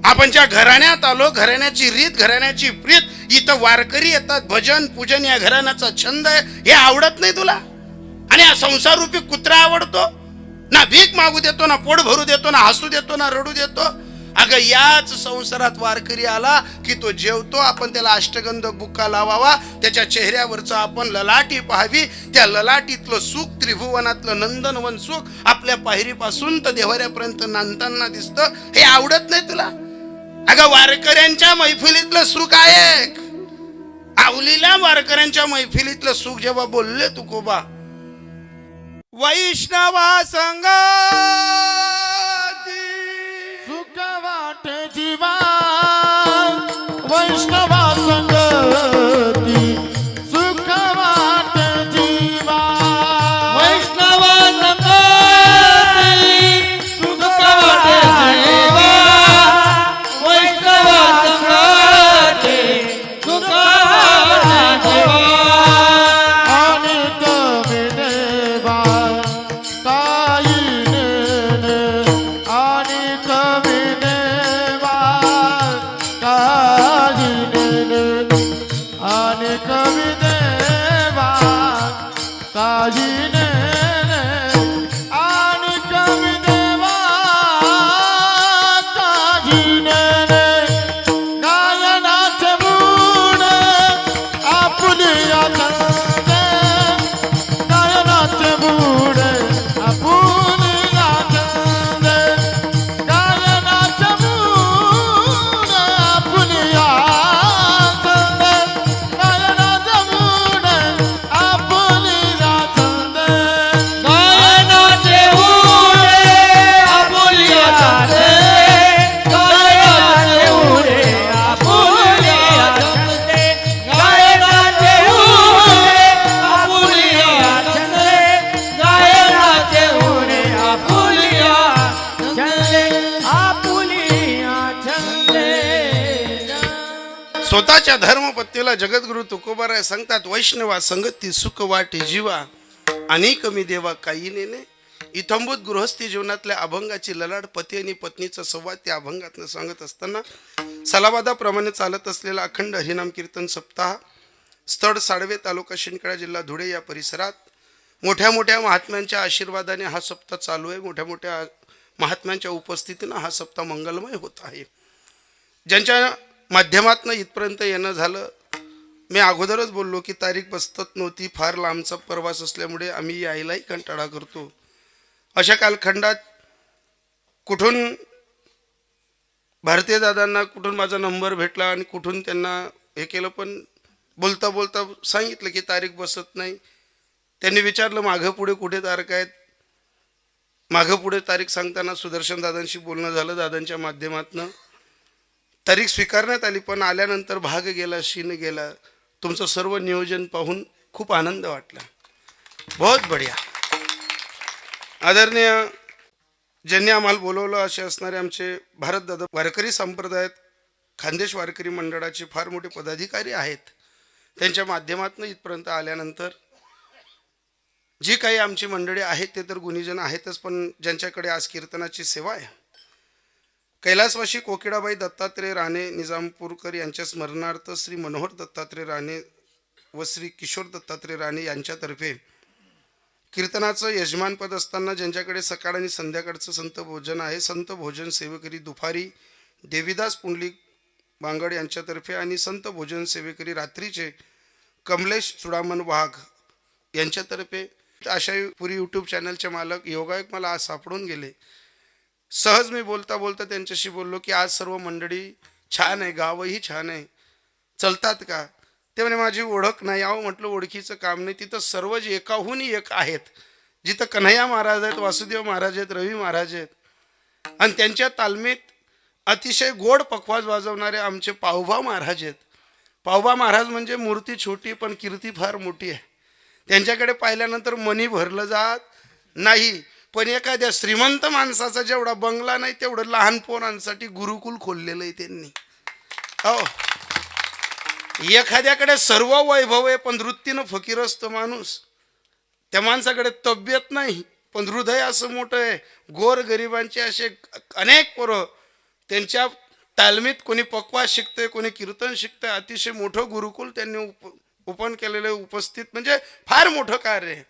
आपण ज्या घराण्यात आलो, घराण्याची रीत घराण्याची प्रीत, इथं वारकरी येतात, भजन पूजन या घराण्याचा छंद आहे, हे आवडत नाही तुला? आणि हा संसार रूपी कुत्रा आवडतो ना, भीक मागू देतो ना, पोट भरू देतो ना, हसू देतो ना, रडू देतो. अगं याच संसारात वारकरी आला की तो जेवतो, आपण त्याला अष्टगंध बुक्का लावावा, त्याच्या चेहऱ्यावरचं आपण ललाटी पाहावी, त्या ललाटीतलं सुख त्रिभुवनातलं नंदनवन सुख आपल्या पायरीपासून तर देवाऱ्यापर्यंत नांदताना दिसतं, हे आवडत नाही तुला? अगं वारकऱ्यांच्या मैफिलीतलं सुख आहे, आवलीला वारकऱ्यांच्या मैफिलीतलं सुख जेव्हा बोलले तुकोबा, वैष्णवा संग सुख वाटे जीवा, वैष्णवा संगती सुख वाटे जीवा, वैष्णवा संगती सुख वाटे जीवा, वैष्णवा संगती सुख वाटे जीवा. स्वतःच्या धर्मपत्नीला जगद्गुरु तुकोबाराय सांगतात, वैष्णवा संगती सुख वाटे जीवा, अनेक मी देवा काही नेने. इथंभूत गृहस्थी जीवनातल्या अभंगाची ललाट पती आणि पत्नीचा संवाद त्या अभंगातनं सांगत असताना सलावादाप्रमाणे चालत असलेला अखंड हरिनाम कीर्तन सप्ताह स्थळ साडवे, तालुका शिंदखेडा, जिल्हा धुळे या परिसरात मोठ्या मोठ्या महात्म्यांच्या आशीर्वादाने हा सप्ताह चालू आहे. मोठ्या मोठ्या महात्म्यांच्या उपस्थितीनं हा सप्ताह मंगलमय होत आहे. ज्यांच्या माध्यमातनं इथपर्यंत येणं झालं, मी अगोदरच बोललो की तारीख बसत नव्हती, फार लांबचा प्रवास असल्यामुळे आम्ही यायलाही कंटाळा करतो. अशा कालखंडात कुठून भारतीय दादांना कुठून माझा नंबर भेटला आणि कुठून त्यांना हे केलं, पण बोलता बोलता सांगितलं की तारीख बसत नाही. त्यांनी विचारलं मागं पुढे कुठे तारखा आहेत. मागं पुढे तारीख सांगताना सुदर्शन दादांशी बोलणं झालं. दादांच्या माध्यमातनं तारीख स्वीकारण्यात आली, पण आल्यानंतर भाग गेला, शीन गेला. तुमचं सर्व नियोजन पाहून खूप आनंद वाटला. बहुत बढिया. आदरणीय ज्यांनी आम्हाला बोलवलं असे असणारे आमचे भारत दादा वारकरी संप्रदायात खानदेश वारकरी मंडळाचे फार मोठे पदाधिकारी आहेत. त्यांच्या माध्यमातून इथपर्यंत आल्यानंतर जी काही आमची मंडळी आहेत ते तर गुणीजन आहेतच, पण ज्यांच्याकडे आज कीर्तनाची सेवा आहे, कैलासवासी कोकिळाबाई दत्तात्रय राणे निजामपूरकर यांच्या स्मरणार्थ श्री मनोहर दत्तात्रय राणे व श्री किशोर दत्तात्रय राणे यांच्यातर्फे कीर्तनाचं यजमानपद असताना ज्यांच्याकडे सकाळ आणि संध्याकाळचं संत भोजन आहे, संत भोजन सेवेकरी दुपारी देवीदास पुंडलिक बांगड यांच्यातर्फे आणि संत भोजन सेवेकरी रात्रीचे कमलेश चुडामन वाघ यांच्यातर्फे आशापुरी यूट्यूब चॅनलचे मालक योगायोग मला आज सापडून गेले. सहज मी बोलता बोलता त्यांच्याशी बोललो की आज सर्व मंडळी छान आहे, गावही छान आहे, चलतात का? ते म्हणे माझी ओळख नाही. अहो म्हटलं ओळखीचं काम नाही, तिथं सर्वच एकाहूनही एक आहेत. जिथं कन्हैया महाराज आहेत, वासुदेव महाराज आहेत, रवी महाराज आहेत आणि त्यांच्या तालमीत अतिशय गोड पखवाज वाजवणारे आमचे पावभा महाराज आहेत. पावभा महाराज म्हणजे मूर्ती छोटी पण कीर्ती फार मोठी आहे. त्यांच्याकडे पाहिल्यानंतर मनी भरलं जात नाही, पण एखाद्या श्रीमंत माणसाचा जेवढा बंगला नाही तेवढं लहान पोरांसाठी गुरुकुल खोललेलं आहे त्यांनी. हो, एखाद्याकडे सर्व वैभव आहे पण वृत्तीनं फकीर असतो माणूस. त्या माणसाकडे तब्येत नाही पण हृदय असं मोठं आहे. गोर गरिबांचे असे अनेक पोरं त्यांच्या तालमीत कोणी पक्वास शिकतंय, कोणी कीर्तन शिकतंय. अतिशय मोठं गुरुकुल त्यांनी ओपन केलेलं, उपस्थित म्हणजे फार मोठं कार्य आहे.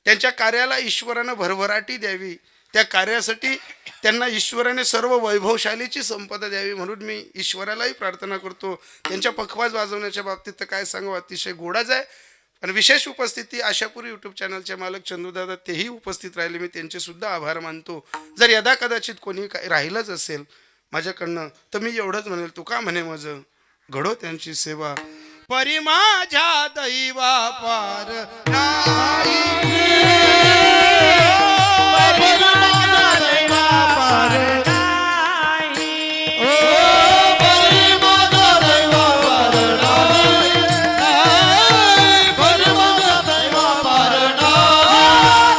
त्यांच्या कार्याला ईश्वरानं भरभराटी द्यावी, त्या कार्यासाठी त्यांना ईश्वराने सर्व वैभवशालीची संपदा द्यावी म्हणून मी ईश्वरालाही प्रार्थना करतो. त्यांच्या पखवाज वाजवण्याच्या बाबतीत तर काय सांगू, अतिशय गोडाच आहे. आणि विशेष उपस्थिती आशापुरी यूट्यूब चॅनलचे मालक चंदूदादा तेही उपस्थित राहिले, मी त्यांचे सुद्धा आभार मानतो. जर यदा कदाचित कोणी काही राहिलंच असेल माझ्याकडनं तर मी एवढंच म्हणेल, तुका म्हणे माझं घडो त्यांची सेवा. परी माझ्या दैवा पार नाही, परी माझ्या दैवा पार नाही, ओ परी माझ्या दैवा पार नाही, परी माझ्या दैवा पार नाही.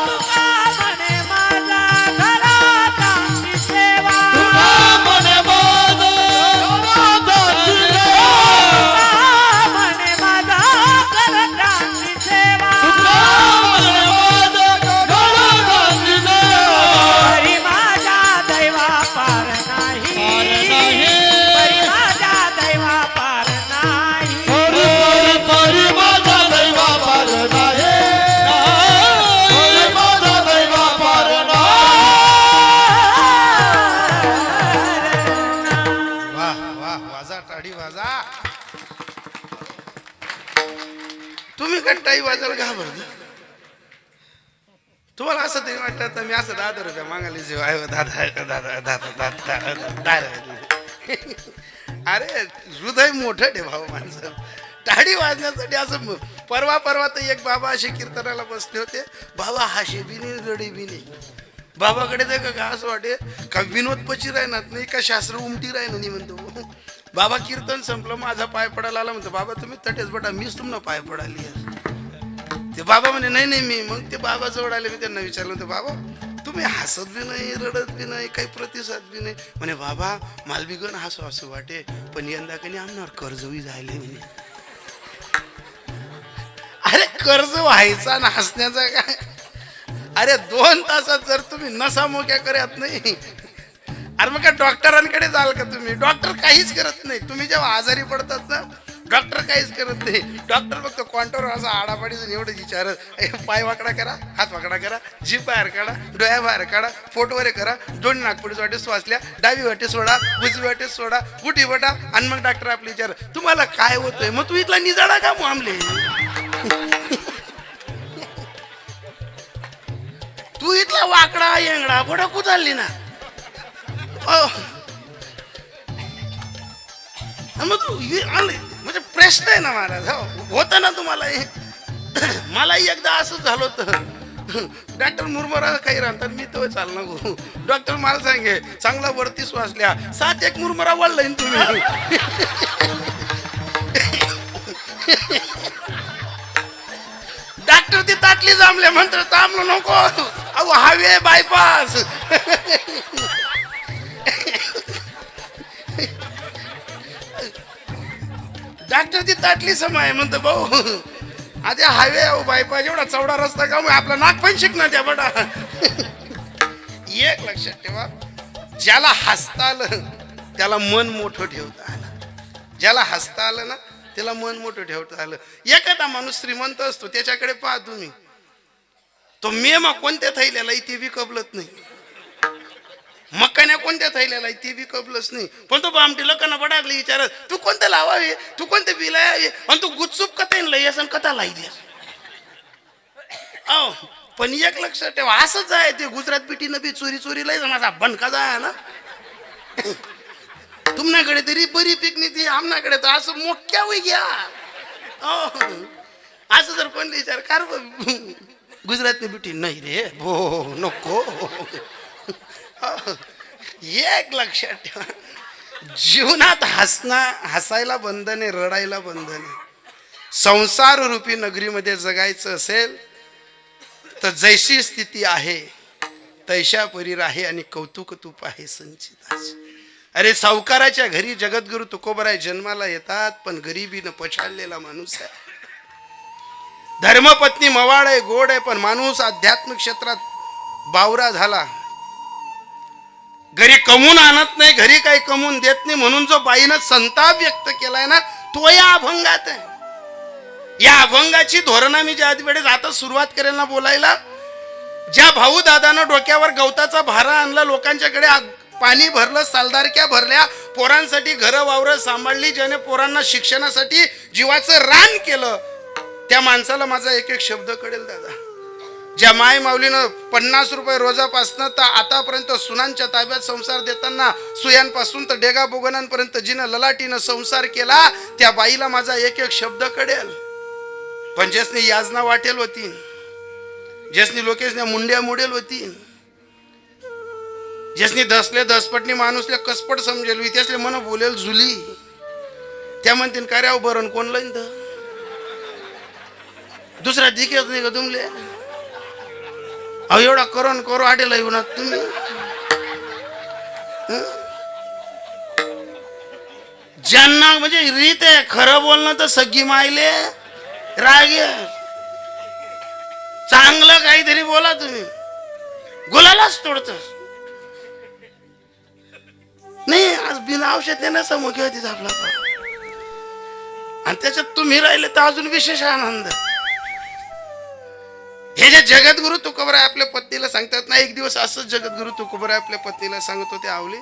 तुका म्हणे माझा घराची सेवा, तुका म्हणे माझा घराची सेवा, म्हणे माझा घराची सेवा, तुका म्हणे माझा घराची सेवा. परी माझ्या दैवा पार नाही, परी माझ्या दैवा पार नाही, परी माझ्या दैवा पार नाही, परी माझ्या दैवा पार नाही. वाह वाह, वाजा टाळी वाजा. तुम्ही काय टाळी वाजायला घाबरता? तुम्हाला असं तरी वाटतं तर मी असं 10 रुपया मागायला जेव्हा आहे दादा. अरे हृदय मोठं ठे भाऊ माणसं. टाळी वाजण्यासाठी असं परवा तर एक बाबा असे कीर्तनाला बसले होते. बाबा हाशे बी नाही, रडे बी नाही. बाबाकडे ते का असं वाटे का विनोद पची राहणार नाही का शास्त्र उमटी राहणार नाही म्हणतो. बाबा कीर्तन संपलं, माझा पाय पडायला आला. म्हणतो बाबा तुम्ही तटेच बटा, मीच तुम्हाला पाय पडाली. ते बाबा म्हणे नाही नाही मी. मग ते बाबा जवळ आले, मी त्यांना विचारलं होतं बाबा तुम्ही हसत बी नाही, रडत बी नाही, काही प्रतिसाद बी नाही. म्हणे बाबा मला बी गण हसू असं वाटे, पण यंदा कधी आमनावर कर्जही झाले म्हणे. अरे कर्ज व्हायचा ना हसण्याचा काय? अरे 2 तासात जर तुम्ही नसा मोक्या करत नाही, अरे मग काय डॉक्टरांकडे जाल का तुम्ही? डॉक्टर काहीच करत नाही. तुम्ही जेव्हा आजारी पडतात ना डॉक्टर काहीच करत नाही. डॉक्टर फक्त क्वांटरवर असा आडापाडीचं एवढं विचारत, पाय वाकडा करा, हात वाकडा करा, जीभ बाहेर काढा, डोळ्या बाहेर काढा, पोटवरे करा, दोन नागपुडीच वाटे वाचल्या, डावी वाटे सोडा, उजवी वाटे सोडा, उठी बटा. आणि मग डॉक्टर आपले विचार तुम्हाला काय होतंय? मग तू इथला निजाडा का मामले? तू इथला वाकडा येंगडा बडा कुचालली ना. मग तू म्हणजे प्रश्न आहे ना महाराज. होतं ना तुम्हाला हे. मलाही एकदा असंच झालं होतं. डॉक्टर मुरमुरा काही राहतात, मी तो चालणार गो. डॉक्टर मला सांगे चांगला वरती वाचल्या 7 मुरमुरा वळलाय तुम्ही. डॉक्टर ती ताटली जांभले म्हणतो थांबलो नको, अहो हायवे बायपास. डॉक्टर ती ताटली समय म्हणतो भाऊ आता हायवे बायपास एवढा चौडा रस्ता का मग आपला नाक पण शिकणार त्या बडा. एक लक्षात ठेवा, ज्याला हसता आलं त्याला मन मोठं ठेवता आलं. ज्याला हसता आलं ना त्याला मन मोठं ठेवता आलं. एखादा माणूस श्रीमंत असतो, त्याच्याकडे पहा तुम्ही, तो मेमा कोणत्या थैल्याला ते बी कबलत नाही, मकान्या कोणत्या थैल्याला ते बी कबलच नाही. पण तो आमटी लोकांना बडागले विचारत, तू कोणतं लावावे, तू कोणतं बिलावे, आणि तू गुपचूप कथा लई असं कथा लाई द्या. अहो पण एक लक्षात ठेवा, असंच आहे ते गुजरात पिटीनं बी चोरी चोरी लय माझा बनका जाय ना. तुमच्याकडे तरी बरी पिकनिक ती, आमच्याकडे तर असं मोक्या वय घ्या. असं जर कोण विचार कार गुजरातनी बिटी नाही रे भो नको. एक लक्षात ठेवा, जीवनात हसायला बंधन आहे, रडायला बंधन आहे. संसार रूपी नगरीमध्ये जगायचं असेल तर जैशी स्थिती आहे तैशा परीर आहे आणि कौतुक तूप आहे संचिताचे. अरे सावकाराच्या घरी जगद्गुरु तुकोबराय जन्माला येतात, पण गरिबीनं पछाडलेला माणूस आहे. धर्मपत्नी मवाड आहे, गोड आहे, पण माणूस आध्यात्मिक क्षेत्रात बावरा झाला. घरी कमवून आणत नाही, घरी काही कमवून देत नाही, म्हणून जो बाईनं संताप व्यक्त केलाय ना तो या अभंगात आहे. या अभंगाची धोरणा मी ज्या वेळेस आता सुरुवात करेल ना बोलायला, ज्या भाऊ दादानं डोक्यावर गवताचा भारा आणला, लोकांच्याकडे पाणी भरलं, सालदारक्या भरल्या, पोरांसाठी घरं वावरं सांभाळली, ज्याने पोरांना शिक्षणासाठी जीवाचं रान केलं, त्या माणसाला माझा एक एक शब्द कळेल दादा. ज्या माय माऊलीनं 50 रुपये रोजापासनं तर आतापर्यंत सुनांच्या ताब्यात संसार देताना सुयांपासून तर डेगा बोगनांपर्यंत जिनं ललाटीनं संसार केला, त्या बाईला माझा एक एक शब्द कळेल. पण ज्यासनी याजना वाटेल होती, ज्यासनी लोकेशने मुंड्या मोडेल होती, ज्यासनी दसले दसपटनी माणूसले कसपट समजेल, त्यासले मन बोलेल जुली, त्या म्हणतील कार्याव बरण कोण लईन तर दुसरा दिखेच नाही का तुमले. अहो एवढा करून करू आडेला येऊ ना तुम्ही. ज्यांना म्हणजे रीत आहे खरं बोलणं तर सगळी मायले राग, चांगलं काहीतरी बोला तुम्ही, गुलालाच तोडत नाही. आज बिना औषध देण्याचा मुख्य होतीच आपला, आणि त्याच्यात तुम्ही राहिले तर अजून विशेष आनंद. हे जे जगद्गुरु तुकोबराय आपल्या पत्नीला सांगतात ना, एक दिवस असंच जगद्गुरु तुकोबराय आपल्या पत्नीला सांगत होते, आवली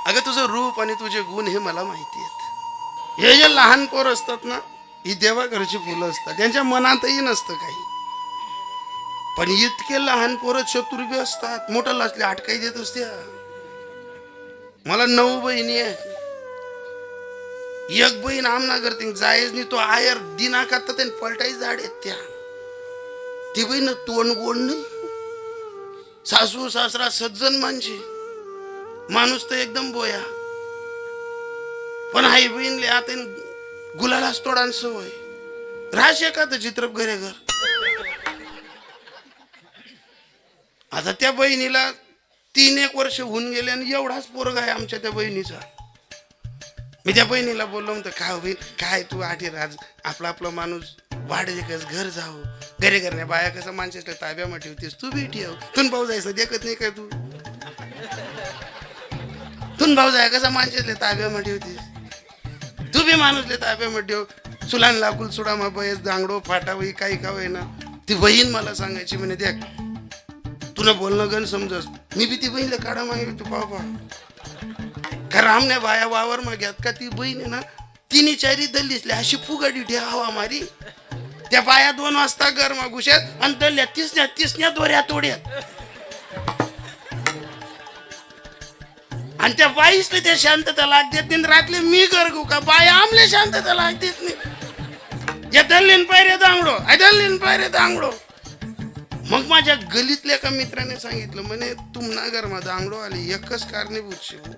अगं तुझं रूप आणि तुझे गुण हे मला माहिती आहेत. हे जे लहान पोर असतात ना, ही देवाघरची फुलं असतात, त्यांच्या मनातही नसतं काही, पण इतके लहान पोरं चतुर्भे असतात, मोठं लाचले अटकाई देत असते. मला 9 बहिणी आहेत, एक बहीण आमना करते जायच नाही, तो आयर दिना करता त्यांनी पलटाई झाड आहेत त्या. ती बहीण तोंड गोड नाही, सासू सासरा सज्जन माणशी, माणूस तर एकदम बोया. पण आई बहीणले आता गुलालाच तोडान सवय राहशे का तर चित्रप घरे घर. आता त्या बहिणीला 3-1 वर्ष होऊन गेले आणि एवढाच पोरगा आहे आमच्या त्या बहिणीचा. मी त्या बहिणीला बोललो म्हणतो, काय बहीण काय तू आठी राज आपला आपला माणूस वाढे कस घर जाऊ, घरे घरने बाया कसं माणसाच्या ताब्यामध्ये ठेवतेस, तू बी ठेव. तुन भाऊ जायचं देखत नाही काय तू, तुन भाऊ जाय कसा माणसाच्या ताब्यामध्ये ठेवतेस, तू बी माणूसले ताब्यामध्ये ठेव. सुलान लाकुल सुडा मा बयस दांगडो फाटा वही काही का ना. ती बहीण मला सांगायची म्हणे, देख तुला बोलणं गण समजस, मी बी ती बहीणला काढा मागे तू बाबा खरं आमने बाया वावर माग्यात का. ती बहीण आहे ना 3-4 दल्लीसले अशी फुगाडी ठेवा मारी, त्या बाया 2 वाजता गरमा घुशात आणि दल्ल्या 30न्या दोऱ्या तोड्यात, आणि त्या बाईसले त्या शांतता लागतेत नाही. रात्री मी गरगू का बाया आमले शांतता लागतेत नाही. या दल्लीन पायरे दांगडो, दल्लीन पायरे दांगडो. मग माझ्या गलीतल्या एका मित्राने सांगितलं म्हणे, तुमना घरमा दांगडो आली एकच कारणीभूत शिव,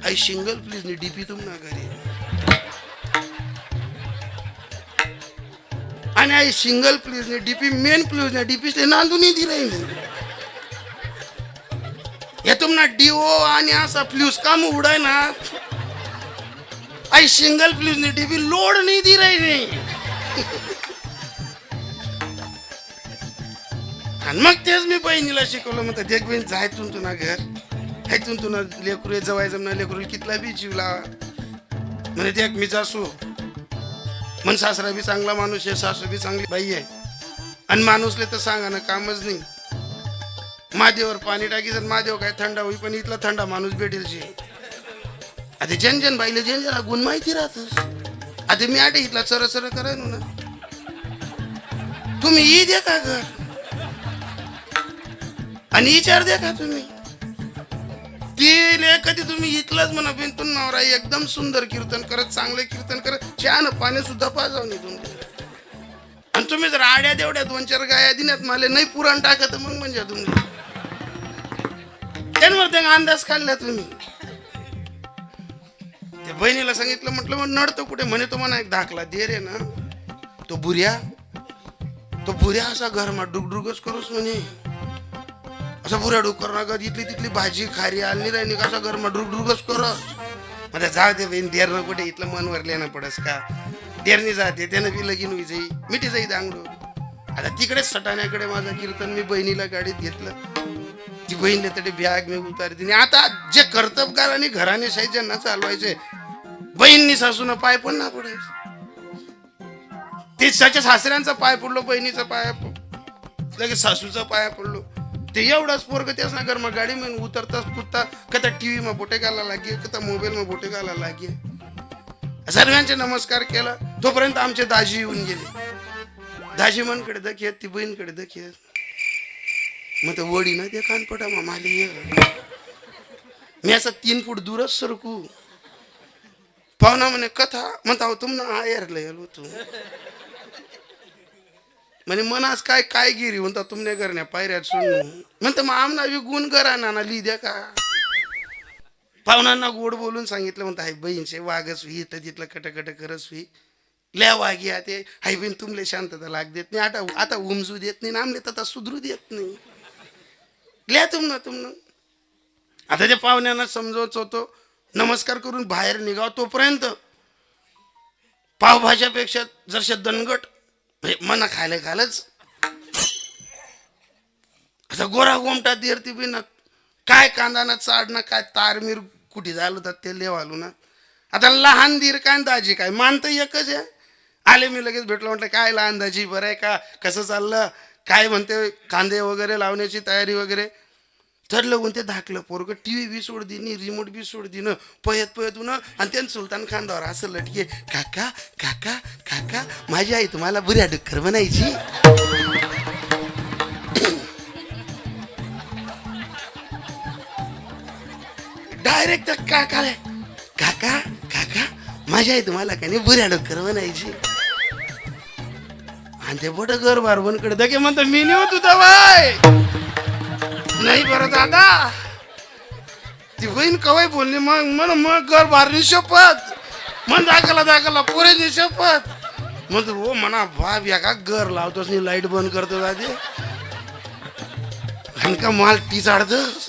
आई सिंगल प्लीज नी डीपी तुमना घरी, आणि आई सिंगल प्लीज ने डीपी मेन प्लीज ने डीपी से नांदून दी रही. या तुमना डीओ आणि असा प्लीज काम उडाय ना, आई सिंगल प्लीज ने डीपी लोड नाही दी रही. आणि मग तेच मी बहिणीला शिकवलं, म्हणतात देख बहीण जाय तुना घर हायतून तुला लेकरू जवायचं म्हणा, लेकरू कितला बी जीव लावा म्हणे देख मी जासू म्हण, सासरा बी चांगला माणूस आहे, सासू बी चांगली बाई आहे, आणि माणूसले तर सांगा ना कामच नाही. मादेवर पाणी टाकी जर मादेव काय थंडा होई, पण इथला थंडा माणूस भेटेल जी. आता जन बाईले जन गुण माहिती राहतस. आता मी आटे इथला चर चर करायनो ना, तुम्ही ई द्या का घर आणि विचार द्या का तुम्ही ती कधी तुम्ही इथलाच म्हणा बिनतून नवरा एकदम सुंदर कीर्तन करत, चांगले कीर्तन करत, छान पाणी सुद्धा पाजावून तुमचे. आणि तुम्ही जर आड्या देवड्या 2-4 गाया दिल्यात मला नाही पुराण टाकत, मग म्हणजे तुम्ही त्यांवर त्या अंदाज काढला तुम्ही. त्या बहिणीला सांगितलं, म्हटलं मग नडतो कुठे म्हणे, तो म्हणा एक दाखला दे रे ना. तो बुऱ्या असा घरमा डुगडुगच करूस म्हणे, असं बुऱ्या डुग करू नका, इथली तिथली भाजी खारी आली राहिली कसा घरमा डुगडुगच करस. माझ्या जाऊ दे बहीण देरणं कुठे, इथलं मनवर लेणं पडस का, देरणी जाते त्यानं बी लगीन होई जाई मिठी जाई दांगडो. आता तिकडेच सटाण्याकडे माझं कीर्तन मी बहिणीला गाडीत घेतलं, ती बहीण तरी बॅग मी उतारली. आता जे कर्तबगार आणि घराणे शाही ज्यांना चालवायचे, बहिणनी सासून पाय पण ना पडायचं. ते त्याच्या सासऱ्यांचा पाय पडलो, बहिणीचा पाय लगेच सासूचा पाय पडलो. ते एवढाच पोरग त्याच ना घर मग गाडी म्हणून उतरताच कुदता कथा टीव्ही मा बोटे घाला लागे, कथा मोबाईल मा बोटे घाला लागे. सर्वांचे नमस्कार केला, तोपर्यंत आमचे दाजी येऊन गेले. दाजी मनकडे दखेत, ती बहीणकडे दखेत. मग वडी ना ते कानपटा मामाले ये, मी असं 3 फूट दूरच सरकू. पाहुणा म्हणे कथा म्हणता तुम ना आयरला येलो तू म्हणे मनास काय काय गिरी म्हणता तुमने करण्या पायऱ्यात सोडू म्हणतं, मग आमना बी गुण करा ना लिही द्या का. पाहुणांना गोड बोलून सांगितलं, म्हणता हाय बहीणचे वागच हुई, तर तिथलं कटकट करस हुई, ल्या वागी आते हाय बहीण तुमले शांतता लाग देत नाही, आता उमजू देत नाही, आमले तर सुधरू देत नाही, ल्या तुम ना. आता त्या पाहुण्यांना समजवत होतो, नमस्कार करून बाहेर निघाव, तोपर्यंत पावभाज्यापेक्षा जरशा दणगट मना खायला खालच आता गोरा गोमटा देरती बी ना, काय कांदा ना चाड ना, काय तारमीर कुठे झालं तर ते लेवालू ना. आता लहान दीर काय दाजी काय मानतं एकच आहे. आले मी लगेच भेटलो, म्हटलं काय लहान दाजी बरं आहे का, कसं चाललं, काय म्हणते, कांदे वगैरे लावण्याची तयारी वगैरे. ठरलं कोणते धाकलं पोरग टीव्ही बी सोड दिनी, रिमोट बी सोड दिन, पयत उन, आणि त्यानं सुलतान खानदावर असं लटके, काका काका काका माझी आई तुम्हाला बुऱ्या डुक्कर बनायची. डायरेक्ट काका काका काका माझी आई तुम्हाला का नाही बुऱ्या डुक्कर बनायची. आणि ते बोट घर बारबनकडे दके म्हणतो, मी नाही होत तुझा बाय नाही बरं दादा. ती बहीण कवाय बोलली, मग घर बारणी शपथ मन दाखला पोरेची शपथ म्हणतो, हो म्हणा बाप या का घर लावतोस नाही लाईट बंद करतो दादे आणि का माल टी चाडतोस.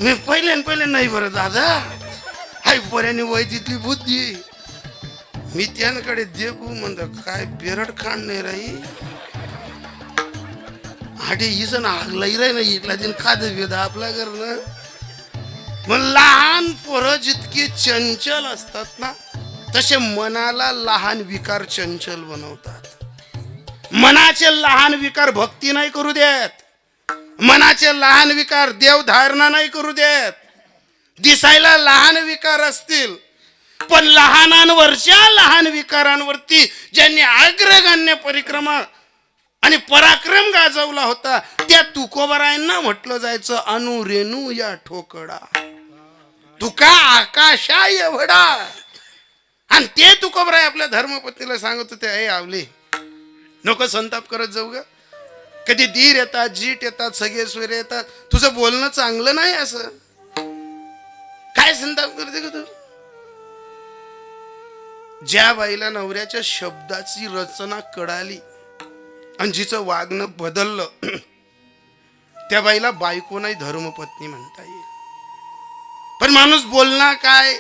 मी पहिले नाही बरं दादा, हाय पोऱ्याने वय तिथली बुद्धी. मी त्यांकडे देखू म्हणतो, काय बेरड खांड नाही राही आठी इसन लई राही नाही इथला दिन खाद वेद आपल्या घरनं. मग लहान पोरं जितके चंचल असतात ना, तसे मनाला लहान विकार चंचल बनवतात. मनाचे लहान विकार भक्ती नाही करू देत, मनाचे लहान विकार देवधारणा नाही करू देत. दिसायला लहान विकार असतील, पण लहानांवरच्या लहान विकारांवरती ज्यांनी अग्रगण्य परिक्रमा आणि पराक्रम गाजवला होता, त्या तुकोबरायांना म्हटलं जायचं अनुरेणू या ठोकळा, तुका आकाशा एवढा. आणि ते तुकोबराय आपल्या धर्मपत्नीला सांगत होते, ऐ आवले नको संताप करत जाऊ ग, कधी धीर येतात, जीट येतात, सगळे स्वेरे येतात, तुझं बोलणं चांगलं नाही, असं काय संताप करते ग तू. ज्या बाईला नवऱ्याच्या शब्दाची रचना कळाली आणि जिचं वागणं बदललं, त्या बाईला बायको नाही धर्मपत्नी म्हणता येईल. पण माणूस बोलणार काय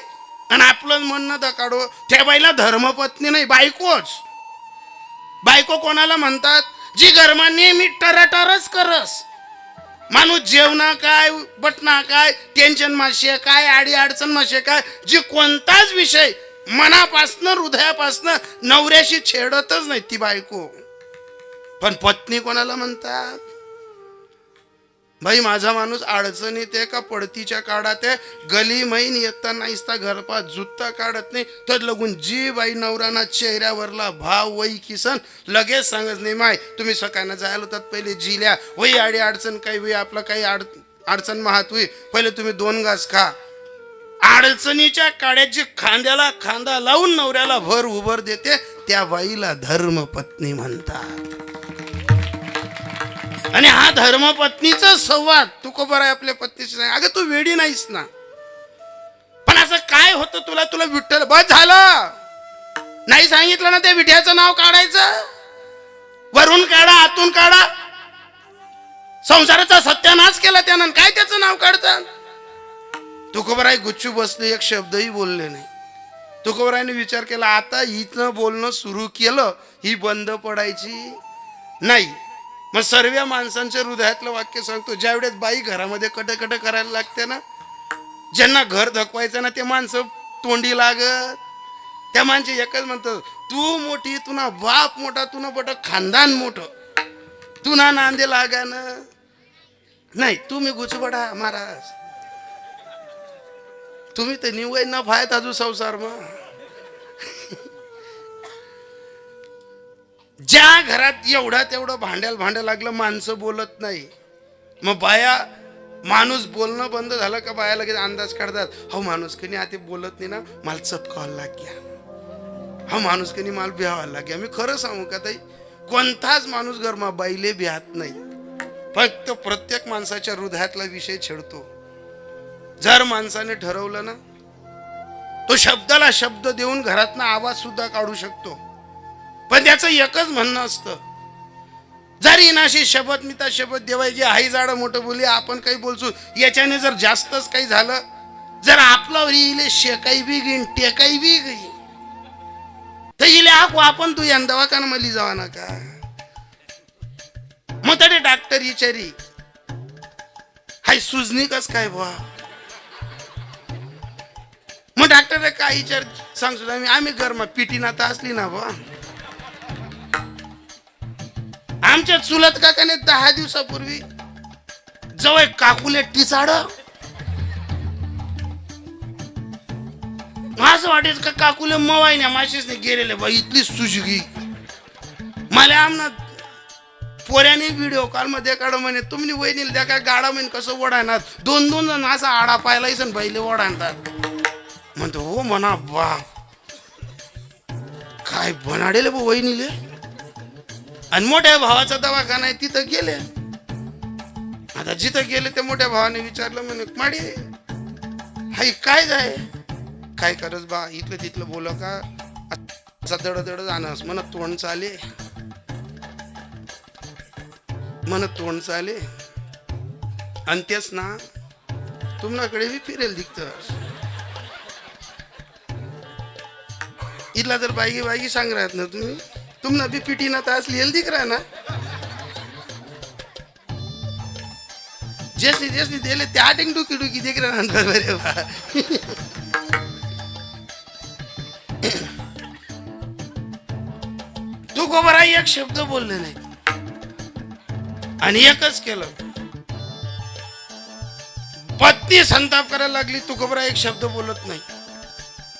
आणि आपलं म्हणणं दकाडो, त्या बाईला धर्मपत्नी नाही बायकोच. बायको कोणाला म्हणतात? जी घरमा नेहमी टराटरच करस. माणूस जेवणा काय, बटना काय, टेन्शन माशे काय, आडी अडचण माशे काय, जी कोणताच विषय मनापासनं हृदयापासनं नवऱ्याशी छेडतच नाही ती बायको. पण पत्नी कोणाला म्हणतात? भाई माझा माणूस अडचणीत आहे का पडतीच्या काढात आहे, गली मैन येता नाहीसता घरपात जुत्ता काढत नाही, तर लगून जी बाई नवराना चेहऱ्यावरला भाव वही किसन लगेच सांगत नाही, माय तुम्ही सकाळनं जायला होतात पहिले जिल्या वही आडी अडचण काही वही आपलं काही अडचण महात होई, पहिले तुम्ही 2 घास खा. अडचणीच्या काड्याची खांद्याला खांदा लावून नवऱ्याला भर उभर देते त्या बाईला धर्मपत्नी म्हणतात. आणि हा धर्मपत्नीचा संवाद तू को बरं आपल्या पत्नीशी सांग, अगं तू वेडी नाहीस ना, पण असं काय होतं तुला, तुला विठ्ठल बस झालं नाही सांगितलं ना, त्या विठ्याचं नाव काढायचं, वरून काढा आतून काढा, संसाराचा सत्यानाश केला त्यानं, काय त्याचं नाव काढतात? तुकोबराय गुच्चू बसले, एक शब्दही बोलले नाही. तुकोबरायने विचार केला, आता इथनं बोलणं सुरू केलं ही बंद पडायची नाही. मग सर्व माणसांच्या हृदयातलं वाक्य सांगतो, ज्या वेळेस बाई घरामध्ये कटकट करायला लागते ना, ज्यांना घर धकवायचं ना ते माणसं तोंडी लागत, त्या माणसे एकच म्हणतात, तू मोठी, तुना बाप मोठा, तुना बट खानदान मोठं, तुना नांदे लागानं नाही, तुम्ही गुचबडा महाराज, तुम्ही तर निवय ना फायत अजून संसार मग. ज्या घरात एवढा तेवढं भांड्याला लागलं माणसं बोलत नाही, मग बाया माणूस बोलणं बंद झालं का बाया लगेच अंदाज काढतात, हो माणूस कधी आता बोलत नाही ना, मला चपकावायला लाग्या, हा माणूस कधी मला बिहावायला लाग्या. मी खरं सांगू का ताई, कोणताच माणूस घरमा बाईले बिहात नाही, फक्त प्रत्येक माणसाच्या हृदयातला विषय छेडतो. जर माणसाने ठरवलं ना, तो शब्दाला शब्द देऊन घरातनं आवाज सुद्धा काढू शकतो. पण त्याचं एकच म्हणणं असतं, जरी नाशी शपथ मिता शपथ देवायची आई जाडं मोठं बोली, आपण काही बोलतो याच्याने जर जास्तच काही झालं, जर आपलं इले शेकाई बी घेईन टेकाई बी घेईन, तर इले आपण तू यान दवाखाना मली जावा ना का. मग तरी डॉक्टर विचारी हाय सुजनी कस काय बा, मग डॉक्टर काय विचार सांगतो आम्ही घरमा पिटी नाता असली ना बा. आमच्या चुलत काकाने 10 दिवसापूर्वी जवळ काकुले टिचाड, असं वाटेल का काकुले मवायने माशीच नाही गेलेले बा, इथली सुजगी. मला आमना पोऱ्याने व्हिडिओ कॉल मध्ये काढ म्हणे, तुम्ही वहिनीला द्या काय गाडा म्हणे कसं ओढायणार, 2-2 जण असा आडा पायलायस बैले ओढाणतात. म्हणतो हो म्हणा बा, काय बनाडेल बा वहिनीले. आणि मोठ्या भावाचा दवाखाना आहे तिथं गेले. आता जिथं गेले त्या मोठ्या भावाने विचारलं, म्हणे माडी हाय काय जाय, काय करस बा, इथलं तिथलं बोल का, असा दड जाणस म्हणत तोंड चाले, म्हणत तोंड चाले, आणि तेच ना तुमच्याकडे बी फिरेल दिखत. इथला जर बाईगी सांग राहत ना तुम्ही, तुमना बी पिटी ना तास लिहिल दिख रहा ना, जैसे दिले त्या टिंग डुकी दिख रहा ना बरे बा. तू गोबरा एक शब्द बोलले नाही आणि एकच केलं, पत्नी संताप करायला लागली, तू गोबरा एक शब्द बोलत नाही.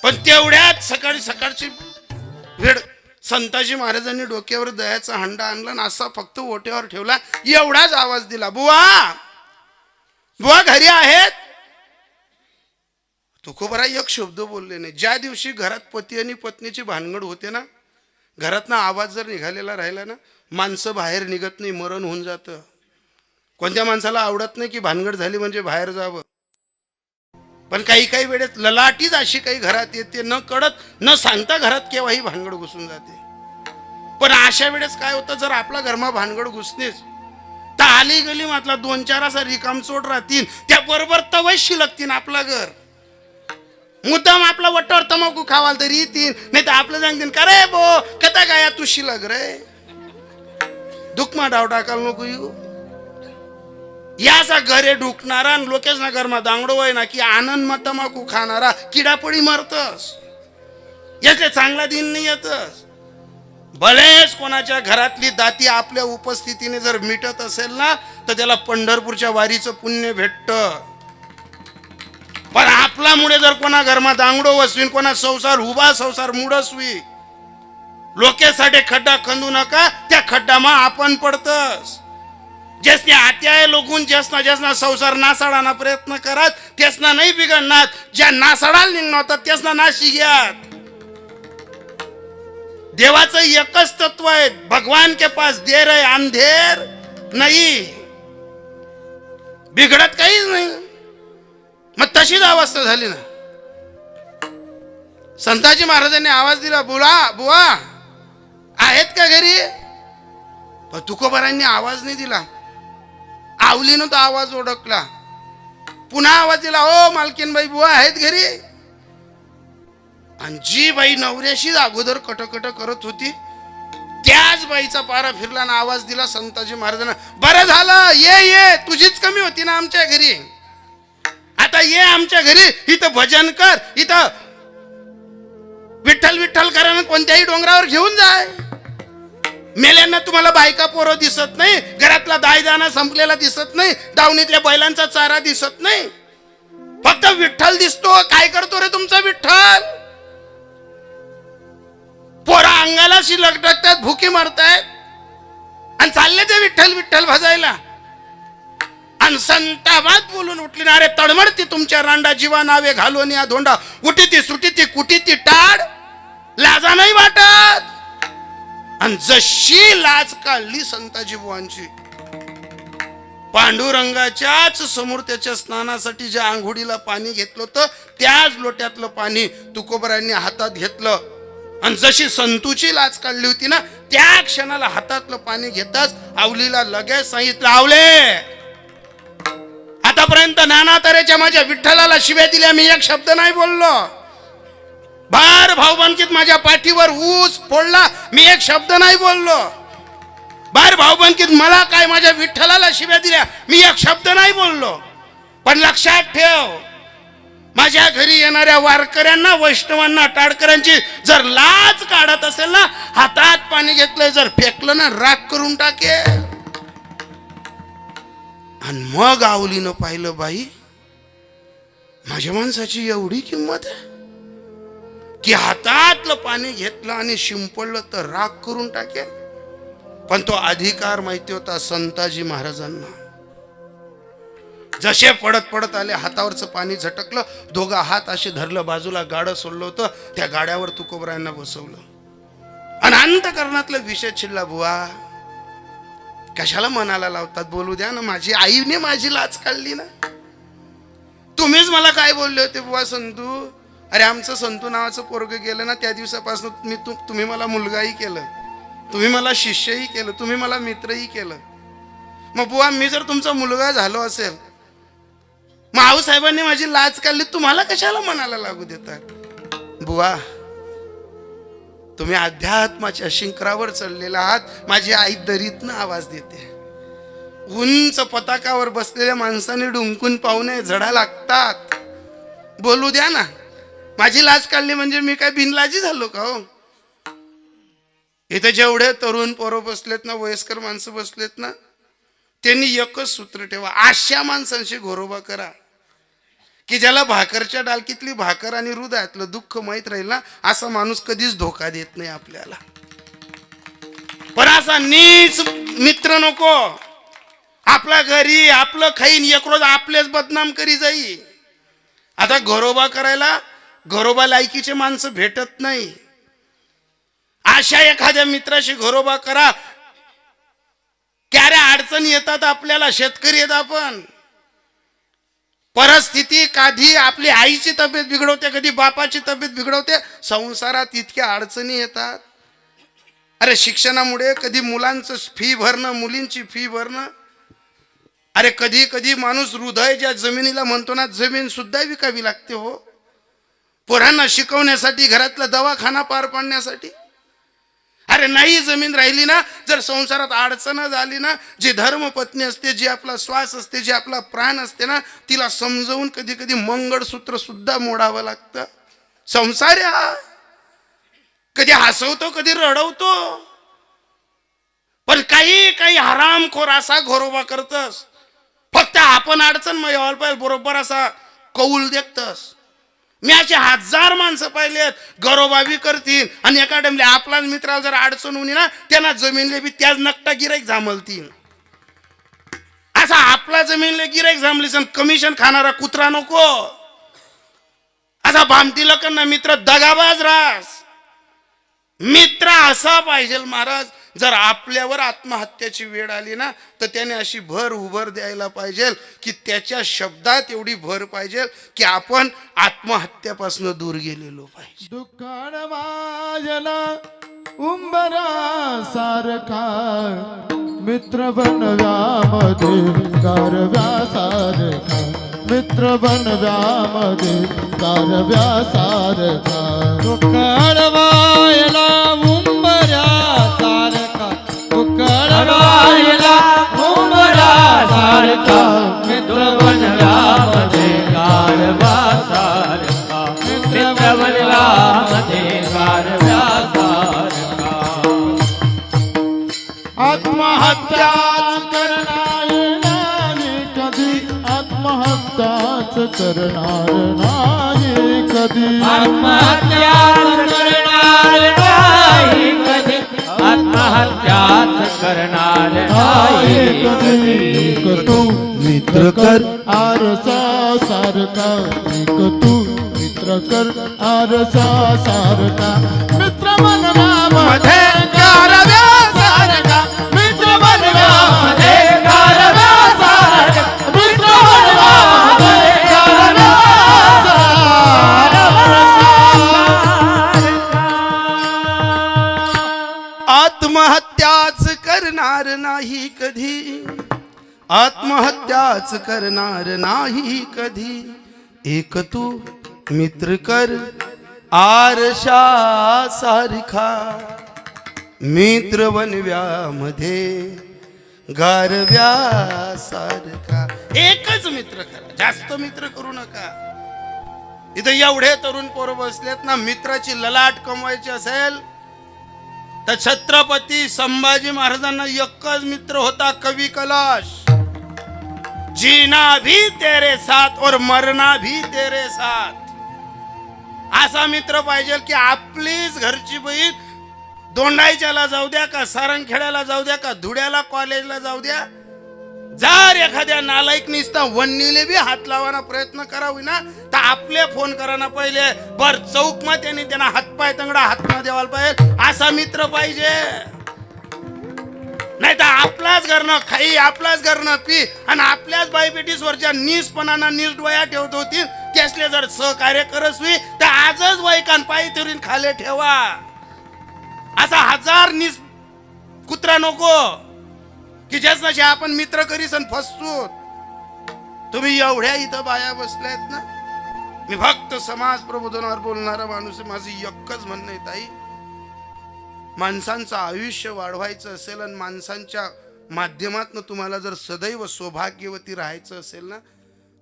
पण तेवढ्यात सकाळची वेळ संताजी महाराजांनी डोक्यावर दह्याचा हंडा आणला आणि असा फक्त ओट्यावर ठेवला, एवढाच आवाज दिला, बुवा घरी आहेत. तुकोबरा एक शब्द बोलले नाही. ज्या दिवशी घरात पती आणि पत्नीची भानगड होते ना, घरात ना आवाज जर निघालेला राहिला ना, माणसं बाहेर निघत नाही, मरण होऊन जातं. कोणत्या माणसाला आवडत नाही की भानगड झाली म्हणजे बाहेर जावं. पण काही वेळेस ललाटीच अशी काही घरात येते, न कळत न सांगता घरात केव्हाही भानगड घुसून जाते. पण अशा वेळेस काय होतं, जर आपला घरमा भानगड घुसतेच तर आली गली मातला 2-4 असा रिकामचोट राहतील, त्या बरोबर तवशी लागतील आपला घर. मुद्दाम आपला वट्टावर तंबाखू खावाल तरी येतील, नाही तर आपलं सांगतील का रे बो कथा गाया तू शिलग रे. दुःखमा डाव टाकायला नको येऊ. याचा घरे ढुकणारा आणि लोकेश ना घरमा दांगडो वय ना की आनंद मा तमाकू खाणारा किडापडी मरतस. याचे चांगला दिन नाही येतस. भलेच कोणाच्या घरातली दाती आपल्या उपस्थितीने जर मिटत असेल ना तर त्याला पंढरपूरच्या वारीचं पुण्य भेटत. पण आपल्यामुळे जर कोणा घरमा दांगडो वसवीन, कोणा संसार उभा संसार मुडसवी, लोकेसाठी खड्डा खंदू नका. त्या खड्डामा आपण पडतस. ज्यासने आत्याय लोकून ज्यासना संसार नासाडाना प्रयत्न करत त्यासना नाही बिघडणार. ज्या नासाडाला निघणार होता त्यासना नाशी घ्यात. देवाचं एकच तत्व आहे, भगवान के पास देर है अंधेर नाही. बिघडत काहीच नाही. मग तशीच अवस्था झाली ना. संताजी महाराजांनी आवाज दिला, बोला बुवा आहेत का घरी. पण तुकोबारांनी आवाज नाही दिला. आवलीनं तो आवाज ओळखला. पुन्हा आवाज दिला, ओ मालकीनबाई बुवा आहेत घरी. आणि जी बाई नवऱ्याशी अगोदर कटकट करत होती त्याच बाईचा पारा फिरला आणि आवाज दिला संताजी महाराजांना, बरं झालं ये तुझीच कमी होती ना आमच्या घरी. आता ये आमच्या घरी. इथं भजन कर, इथं विठ्ठल विठ्ठल करा, कोणत्याही डोंगरावर घेऊन जाय. मेल्यांना तुम्हाला बायका पोरं दिसत नाही, घरातला दायदाना संपलेला दिसत नाही, दावणीतल्या बैलांचा चारा दिसत नाही, फक्त विठ्ठल दिसतो. काय करतो रे तुमचा विठ्ठल. पोरा अंगाला लटकतात, भुकी मारतायत आणि चालले ते विठ्ठल विठ्ठल भजायला. आणि संताबाद बोलून उठली ना, अरे तडमडती तुमच्या रांडा जीवा नावे घालून या धोंडा. उठी ती सुटी ती कुटी ती टाड, लाजा नाही वाटत. आणि जशी लाज काढली संताजी बुवांची, पांडुरंगाच्याच समोर त्याच्या स्नानासाठी ज्या आंघोळीला पाणी घेतलं होतं त्याच लोट्यातलं पाणी तुकोबरांनी हातात घेतलं. आणि जशी संतूची लाज काढली होती ना त्या क्षणाला हातातलं पाणी घेताच आवलीला लगेच सांगितलं, आवले आतापर्यंत नाना तऱ्हेच्या माझ्या विठ्ठलाला शिव्या दिल्या, मी एक शब्द नाही बोललो. भार भाऊबंदकीत माझ्या पाठीवर ऊस फोडला, मी एक शब्द नाही बोललो. बार भाऊबंदकीत मला काय माझ्या विठ्ठलाला शिव्या दिल्या, मी एक शब्द नाही बोललो. पण लक्षात ठेव, माझ्या घरी येणाऱ्या वारकऱ्यांना, वैष्णवांना, टाळकऱ्यांची जर लाज काढत असेल ना, हातात पाणी घेतलंय जर फेकलं ना, राग करून टाके. आणि मग आवलीनं पाहिलं, बाई माझ्या माणसाची एवढी किंमत आहे की हातातलं पाणी घेतलं आणि शिंपडलं तर राग करून टाके. पण तो अधिकार माहिती होता संताजी महाराजांना. जसे पडत पडत आले, हातावरचं पाणी झटकलं, दोघा हात असे धरलं, बाजूला गाडं सोडलं होतं, त्या गाड्यावर तुकोबरायांना बसवलं आणि अंतकरणातला विषय छिडला. बुवा कशाला मनाला लावतात, बोलू द्या ना. माझी आईने माझी लाज काढली ना. तुम्हीच मला काय बोलले होते बुवा संतू, अरे आमचं संतू नावाचं पोरग गेलं ना त्या दिवसापासून तुम्ही मला मुलगाही केलं, तुम्ही मला शिष्यही केलं, तुम्ही मला मित्रही केलं. मग बुवा मी जर तुमचा मुलगा झालो असेल, मग आऊसाहेबांनी माझी लाज काढली, तुम्हाला कशाला मनाला लागू देतात. बुवा तुम्ही अध्यात्माच्या शिंकरावर चढलेला आहात. माझी आई दरीतनं आवाज देते. उंच पताकावर बसलेल्या माणसाने डुंकून पाहुणे झडा लागतात. बोलू द्या ना. माझी लाज काढली म्हणजे मी काय बिनलाजी झालो का हो. इथे जेवढे तरुण पोरं बसलेत ना, वयस्कर माणसं बसलेत ना, त्यांनी एकच सूत्र ठेवा, अशा माणसांशी घोरोबा करा की ज्याला भाकरच्या डालकीतली भाकर आणि हृदयातलं दुःख माहित राहील ना, असा माणूस कधीच धोका देत नाही आपल्याला. पण असा नीच मित्र नको. आपल्या घरी आपलं खाईन, एक रोज आपलेच बदनाम करी जाई. आता घरोबा करायला घरोबा लायकीचे माणसं भेटत नाही. अशा एखाद्या मित्राशी घरोबा करा. क्याऱ्या अडचणी येतात आपल्याला, शेतकरी येत आपण. परिस्थिती कधी आपली आईची तब्येत बिघडवते, कधी बापाची तब्येत बिघडवते. संसारात इतक्या अडचणी येतात. अरे शिक्षणामुळे कधी मुलांचं फी भरणं, मुलींची फी भरणं. अरे कधी कधी माणूस हृदय ज्या जमिनीला म्हणतो ना, जमीन सुद्धा विकावी लागते हो, पोरांना शिकवण्यासाठी, घरातला दवाखाना पार पाडण्यासाठी. अरे नाही जमीन राहिली ना, जर संसारात अडचण झाली ना, जी धर्मपत्नी असते, जी आपला श्वास असते, जी आपला प्राण असते ना, तिला समजवून कधी कधी मंगळसूत्र सुद्धा मोडावं लागतं. संसार हा कधी हसवतो कधी रडवतो. पण काही काही हरामखोर असा घोरोबा करतस, फक्त आपण अडचण मग यायला पाहिजे बरोबर असा कौल देखतस. मी असे 1000 माणसं पाहिलेत, गरोबाबी करतील आणि एका टाइमला आपलाच मित्राला जर अडचण होणी ना, त्यांना जमीनले बी त्याच नकटा गिराईक जामलतील. असा आपला जमीनले गिराईक जामलीस कमिशन खाणारा कुत्रा नको. असा भामती लोकांना मित्र दगाबाज रास. मित्र असा पाहिजे महाराज, जर आपल्यावर आत्महत्याची वेळ आली ना, तर त्याने अशी भर उभर द्यायला पाहिजे की त्याच्या शब्दात एवढी भर पाहिजे की आपण आत्महत्यापासून दूर गेलेलो पाहिजे. दुःखान मायला उंबरा सारखा मित्र बनव्यामध्ये गारव्या सारखा, मित्र बनव्यामध्ये गारव्या सारखा. दुःखान मायला उंबरा सारखा, दुःखान मायला उंबरा सारखा मित्र बनव्यामध्ये गारव्या सारखा, मित्र बनव्यामध्ये गारव्या सारखा. आत्महत्याच करणार नाही कधी, आत्महत्याच करणार नाही कधी, आत्महत्याच करणार नाही कधी, आत्महत्याच करणार नाही कधी. एक तू मित्र कर आरसा सारखा, एक तू मित्र कर आरसा सारखा, मित्र बनव्यामध्ये गारव्या सारखा, मित्र बनव्यामध्ये गारव्या सारखा, मित्र बनव्यामध्ये गारव्या सारखा. आत्महत्याच करणार नाही कधी, आत्महत्याच करणार नाही कधी. एक तू मित्र कर आरशा सारखा, मित्र बनव्यामध्ये गारव्या सारखा. एकच मित्र करा, जास्त मित्र करू नका. इथं एवढे तरुण पोरं बसलेत ना, मित्राची ललाट कमवायची असेल तर छत्रपती संभाजी महाराजांना एकच मित्र होता, कवी कलाश. जीना भी तेरे साथ और मरना भी तेरे साथ. असा मित्र पाहिजे की आपलीच घरची बहीण दोंडाईच्याला जाऊ द्या का, सारंगखेड्याला जाऊ द्या का, धुळ्याला कॉलेजला जाऊ द्या, जर एखाद्या नालायक निसता वन्नीले बी हात लावाना प्रयत्न करावी ना, तर आपले फोन कराना पहिले बर चौक मा त्यांना हातपाय तंगडा हातमा द्यावाला पाहिजे. असा मित्र पाहिजे. नाही तर आपलाच घरनं खाई, आपलाच घरनं पी आणि आपल्याच बायबेटीसवरच्या नीसपणाना नीस डोया ठेवत होती. त्यासले जर सहकार्य करसवी तर आजच वैकान पायी तरी खाले ठेवा. असा 1000 नीस कुत्रा नको की ज्याचे आपण मित्र करीस आणि फसतो. तुम्ही एवढ्या इथं बाया बसल्यात ना, मी फक्त समाज प्रबोधनावर बोलणारा माणूस आहे. माझं एकच म्हणणं आहे ताई, माणसांचं आयुष्य वाढवायचं असेल आणि माणसांच्या माध्यमातून तुम्हाला जर सदैव सौभाग्यवती राहायचं असेल ना,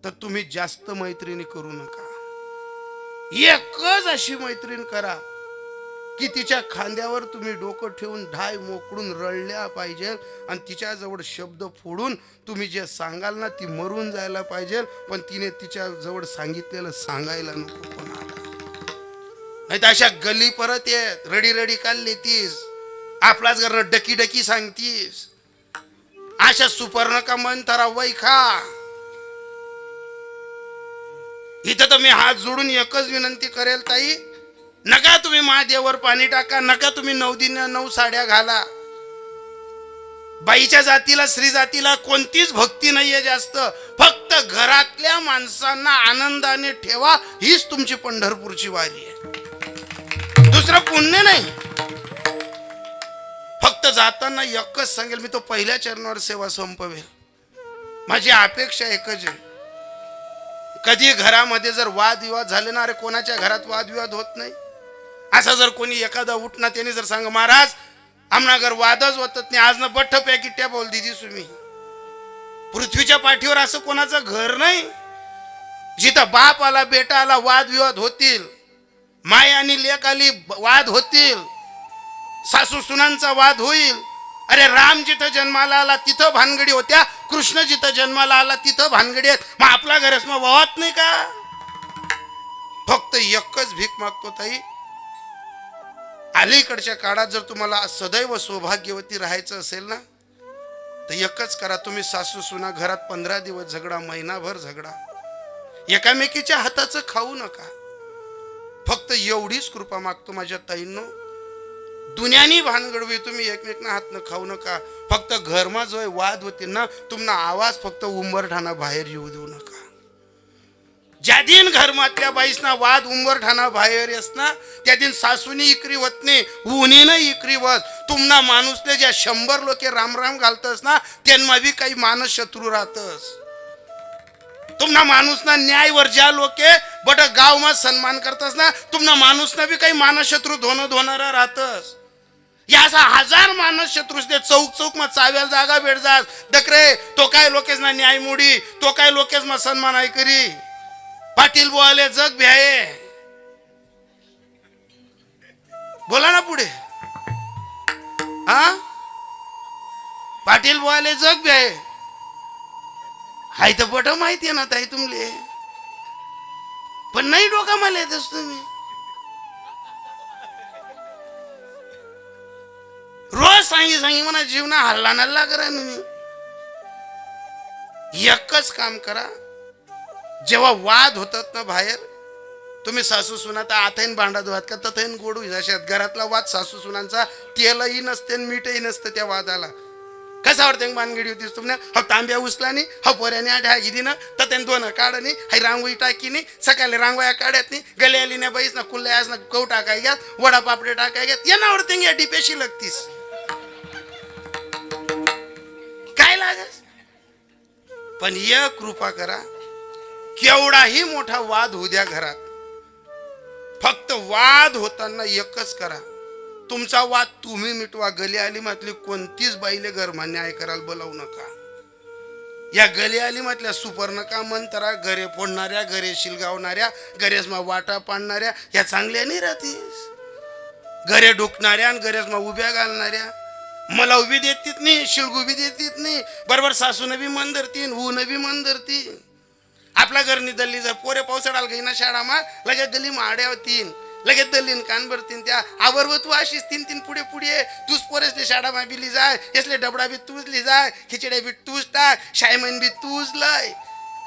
तर तुम्ही जास्त मैत्रिणी करू नका. एकच अशी मैत्रीण करा की तिच्या खांद्यावर तुम्ही डोकं ठेवून ढाय मोकळून रडल्या पाहिजे आणि तिच्या जवळ शब्द फोडून तुम्ही जे सांगाल ना, ती मरून जायला पाहिजे, पण तिने तिच्या जवळ सांगितलेलं सांगायला नको कोणाला. नाही तर अशा गली परत येत रडी रडी काढली तीस, आपलाच घरनं डकी डकी सांगतीस. अशा सुपर्णका मंथरा वैखा. इथं तर मी हात जोडून एकच विनंती करेल ताई, नका तुम्ही महादेवावर पाणी टाका, नका तुम्ही 9 दिन 9 साड्या घाला. बाईच्या जातीला स्त्री जातीला कोणतीच भक्ती नाहीये जास्त. फक्त घरातल्या माणसांना आनंदाने ठेवा, हीच तुमची पंढरपूरची वारी आहे. दुसरं पुण्य नाही. फक्त जाताना एकच सांगेल, मी तो पहिल्या चरणावर सेवा संपवेल. माझी अपेक्षा एकच आहे, कधी घरामध्ये जर वादविवाद झाले ना, अरे कोणाच्या घरात वादविवाद होत नाही, असं जर कोणी एखादा उठना त्याने जर सांग महाराज आमनागर वादच होतच नाही. आज ना बठ्ठ पैकी त्या बोल दिदी तुम्ही. पृथ्वीच्या पाठीवर असं कोणाचं घर नाही जिथं बाप आला बेटा आला वादविवाद होतील, माय आणि लेक आली वाद होतील, सासू सुनांचा वाद होईल. अरे राम जिथं जन्माला आला तिथं भानगडी होत्या, कृष्ण जिथं जन्माला आला तिथं भानगडी आहेत. मग आपला घरच मग वाहत नाही का? फक्त एकच भीक मागतो ताई, अलीकडच्या काळात जर तुम्हाला सदैव सौभाग्यवती राहायचं असेल ना तर एकच करा, तुम्ही सासू सुना घरात 15 दिवस झगडा, महिनाभर झगडा, एकामेकीच्या हाताचं खाऊ नका. फक्त एवढीच कृपा मागतो माझ्या ताईंनो, दुनियानी भानगडवी तुम्ही एकमेकना हात न खाऊ नका. फक्त घरमा जो वाद होतील ना तुम्हाला आवाज फक्त उंबरठाणा बाहेर येऊ देऊ नका. ज्या दिन घरमातल्या बाईसना वाद उंबरठाणा बाहेर येस ना त्या दिन सासूनी इकरी होत नाही, उनीनं इकरी होत. तुम्हाला माणूसले ज्या 100 लोके राम राम घालतस ना त्यांना बी काही मानस शत्रू राहतस. तुम्हाला माणूसना न्यायवर ज्या लोके बट गावमा सन्मान करतस ना तुम्हाला माणूसना बी काही मानस शत्रू धोणारा राहतस. या असा 1000 मानस शत्रूस ते चौक चौक मा चाव्याला जागा भेट जात दकरे तो काय लोकेस ना न्याय मोडी, तो काय लोकेस मा सन्मान आई करी. पाटील बोले जग भ्याये, बोला ना पुढे. हा पाटील बोले जग भ्याये हाय तर बट माहिती ना ताई तुमले, पण नाही डोका मला येतच तुम्ही. रोज सांगी म्हणा जीवना हल्ला नल्ला करा. एकच काम करा, जेव्हा वाद होतात ना बाहेर तुम्ही सासू सुना तर आथैन भांडा धुवात का तथैन गोडू अशात घरातला वाद सासू सुनांचा तेलही नसते मीठही नसतं त्या वादाला. कसा वाटतं मानगडी होतीस तुमने हा तांब्या उचलानी हा पोऱ्याने आढ्या गिदी ना तथैन 2 काढणी हाय रांगोळी टाकीनी सकाळी रांगोळ्या काढ्यात नाही गले आली ना बाईस ना कुल्ल्या आज ना गहू टाकाय घ्यात वडा पापडे टाकाय घ्यात या नावडते या डिपेशी लागतीस काय लागस. पण एक कृपा करा, केवढाही मोठा वाद होऊ द्या घरात, फक्त वाद होताना एकच करा, तुमचा वाद तुम्ही मिटवा. गली आली म्हटली कोणतीच बाईले घरमा न्याय करायला बोलावू नका. या गली आली म्हटल्या सुपर्ण मंतरा घरे फोडणाऱ्या, घरे शिलगावणाऱ्या, घरेसमा वाटा पाडणाऱ्या या चांगल्या नाही राहतीस. घरे डुकणाऱ्या आणि घरेसमा उभ्या घालणाऱ्या मला उभी देतीत नाही, शिळगुबी देतीत नाही, बरोबर सासून बी मन धरतीन, ऊन बी मन धरतीन. आपल्या घरनी दल्ली जर पोरे पावसाळाला गई ना शाळामा लगेच गली माड्या होतीन, लगेच दल्लीन कान भरतीन. त्या आवर तू अशीच 3 पुढे पुढे तूच पोरेसले शाळा मा बिली जाय, यसले डबडा बी तूच ली जाय, खिचड्या बी तूच टाक, शायमन बी तूच लय.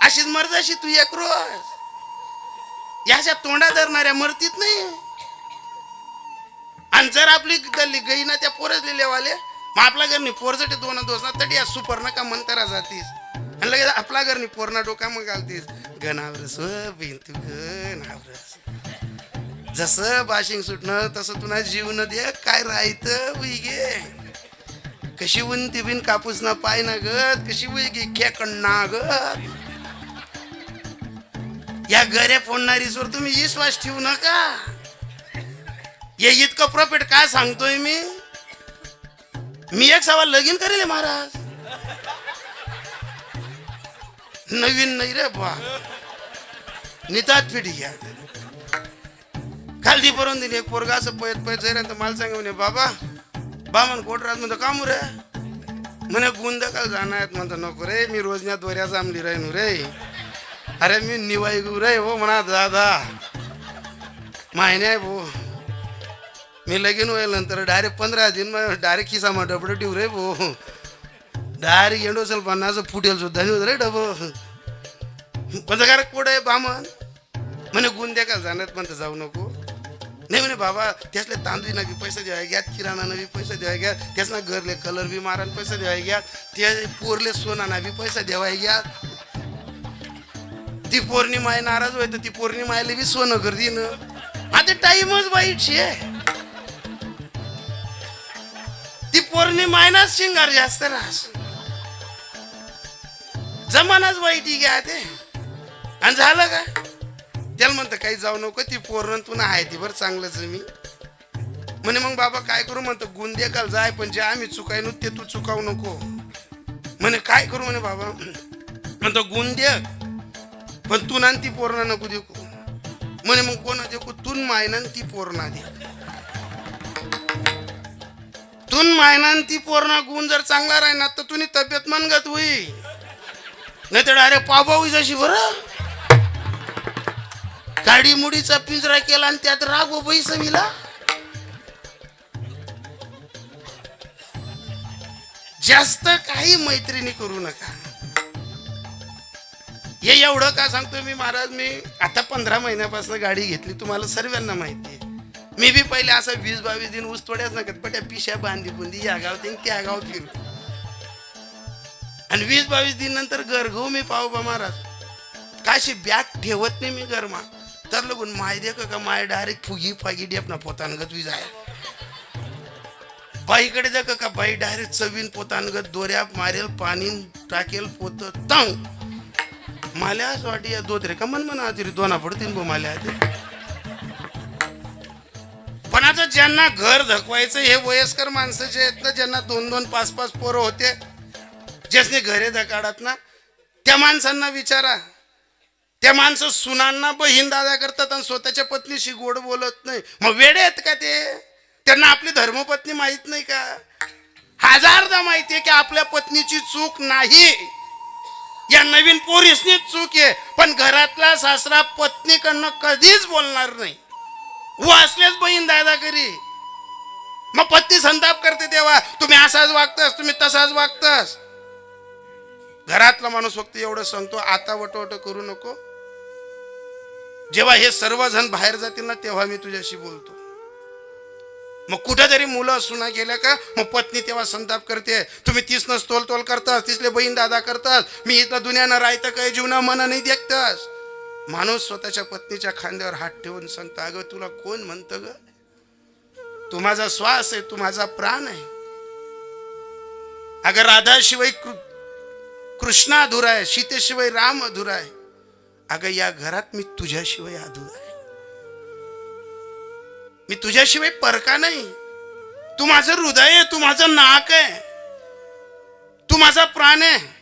अशीच मर्जाशी तू एक रोज याच्या तोंडा धरणाऱ्या मरतीत नाही. आणि जर आपली दल्ली गई ना त्या पोरसले लेवाले मग आपल्या घरनी पोरजटे 2 दोस ना तटी या सुपर्ण का मंतरा जातीस आणि लगेच आपल्या घरनी पोरणा डोका मग घालतीस. गणावरस बिन तू गणावरस जसं बाशिंग सुटणं तसं तुला जीव न दे काय राहतं उईगे. कशी उंती बिन कापूस ना पाय ना गत, कशी उईगे खेकण ना गत. या घरे फोडणारीसवर तुम्ही विश्वास ठेवू नका. ये इतकं प्रॉफिट काय सांगतोय मी एक सवाल लगीन करेल महाराज. नवीन नाही रे बा, नितात पिढी घ्या. खालदी परून दिली एक पोरगा असं पळत मला सांग म्हणे बाबा म्हण कोटराज म्हणतो का रे म्हणे गुंद काल जाणार म्हणतो नको रे मी रोजन्यात दोऱ्या जांभली राहीन रे. अरे मी निवाई गु रे हो म्हणा दादा माहिने आहे भो. मी लगीन व्हायला नंतर डायरेक्ट 15 दिन डायरेक्ट खिसामा डबडं ठेवू रे भो. डायरेक्ट येणं असेल 50 फुटेल सुद्धा नाही होत रे डबं. पंचकारक कोड आहे बामण म्हणे गुंद्या का जाण्यात म्हणतं जाऊ नको. नाही म्हणे बाबा त्यासले तांदूळ बी पैसे द्यावा घ्यात, किराणा बी पैसे द्यावा घ्या, त्यासना घरले कलर बी मारा पैसे द्यावा घ्या, ते पोरले सोनाना बी पैसे द्यावा घ्या. ती पौर्णिमा नाराज व्हाय तर ती पौर्णिमाला बी सोनं गर्दी न. आता टाईमच वाईट शे. ती पौर्णिमा शिंगार जास्त राहस जमानाच वाईट घ्या ते. आणि झालं का त्याला म्हणतं काही जाऊ नको ती पोरण तुला आहे ती बरं चांगलंच मी म्हणे मग बाबा काय करू? म्हणतो गुंदे काल जाय, पण जे आम्ही चुकायनो ते तू चुकावू नको. म्हणे काय करू? म्हणे बाबा म्हणतो गुंदे, पण तू ना ती पोरणा नको देखू. म्हणे मग कोणा देखू? तून मायना ती पोरणा दे. तून मायना ती पोरणा गुण जर चांगला राहिना तर तुम्ही तब्येत मनगत होई, नाही तर अरे पाबा होई जशी. बरं गाडी मुडीचा पिंजरा केला आणि त्यात राग बैसविला. जास्त काही मैत्रिणी करू नका. हे एवढं का सांगतोय मी महाराज? मी आता 15 महिन्यापासून गाडी घेतली, तुम्हाला सर्वांना माहिती आहे. मी बी पहिले असं 20-22 दिन ऊस तोड्याच नकत पट्या पिशा बांधी बुंदी या गाव त्या गाव फिरू, आणि 20-22 दिन नंतर घर घेऊ मी पाहू बा महाराज. काशी बॅग ठेवत नाही मी घरमा. तर लगून माय दे का माय डायरेक्ट फुगी फागी डेपना पोतानगत विजाय. बाईकडे जा का बाई डायरेक्ट चवीन पोतानगत दोऱ्या मारेल, पाणी टाकेल, पोत तांग. माल्या असं वाटी या दोतरे का मन म्हणा तरी दोना पडतील बो माल्या. पण आता ज्यांना घर धकवायचं हे वयस्कर माणसं जे आहेत ना, ज्यांना 2-2, 5-5 पोरं होते, ज्यासने घरे धकाडात ना, त्या माणसांना विचारा. त्या माणसं सुनांना बहीण दादा करतात आणि स्वतःच्या पत्नीशी गोड बोलत नाही. मग वेडे आहेत का ते? त्यांना आपली धर्मपत्नी माहित नाही का? हजारदा माहितीये की आपल्या पत्नीची चूक नाही, या नवीन पोरीसनीच चूक आहे. पण घरातला सासरा पत्नीकडनं कधीच बोलणार नाही. वाचलेच बहीण दादा करी. मग पत्नी संताप करते तेव्हा तुम्ही असाच वागतास, तुम्ही तसाच वागतास. घरातला माणूस फक्त एवढं सांगतो, आता वटवट करू नको. जेव्हा हे सर्वजण बाहेर जातील ना तेव्हा मी तुझ्याशी बोलतो. मग कुठेतरी मुलं सुना गेल्या का मग पत्नी तेव्हा संताप करते, तुम्ही तीसनच तोल करतास, तिसले बहीण दादा करतास, मी इथलं दुनियानं राहतं काय जीवना मना नाही देखतास. माणूस स्वतःच्या पत्नीच्या खांद्यावर हात ठेवून सांगतो, अगं तुला कोण म्हणतं ग? तू माझा श्वास आहे, तू माझा प्राण आहे. अगं राधाशिवाय कृष्ण अधुरा आहे, सीतेशिवाय राम अधुरा आहे. अगं या घरात मी तुझ्याशिवाय अधुरा आहे. मी तुझ्याशिवाय परका नाही. तू माझं हृदय आहे, तू माझं नाक आहे, तू माझा प्राण आहे.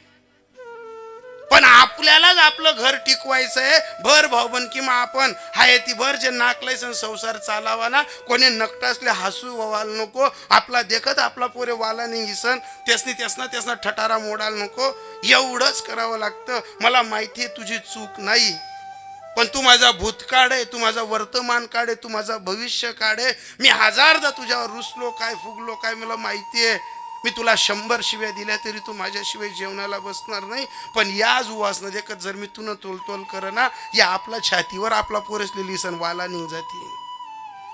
पण आपल्यालाच आपलं घर टिकवायचं आहे. भर भाऊबन किंवा आपण हाय ती भर जे नाकलायसन संसार चालावा ना, कोणी नकटा असले हसू व्हाल नको. आपला देखत आपला पोरे वाला नाही हिसन, त्यासना ठटारा मोडाल नको. एवढंच करावं लागतं. मला माहिती आहे तुझी चूक नाही, पण तू माझा भूतकाळ आहे, तू माझा वर्तमान काळ आहे, तू माझा भविष्य काळ आहे. मी हजारदा तुझ्यावर रुसलो काय, फुगलो काय, मला माहिती आहे. मी तुला 100 शिव्या दिल्या तरी तू माझ्याशिवाय जेवणाला बसणार नाही. पण याच उवासनं देखत जर मी तुला तोल कर ना, या आपल्या छातीवर आपला पोरसलेली सण वाला निघ जाते.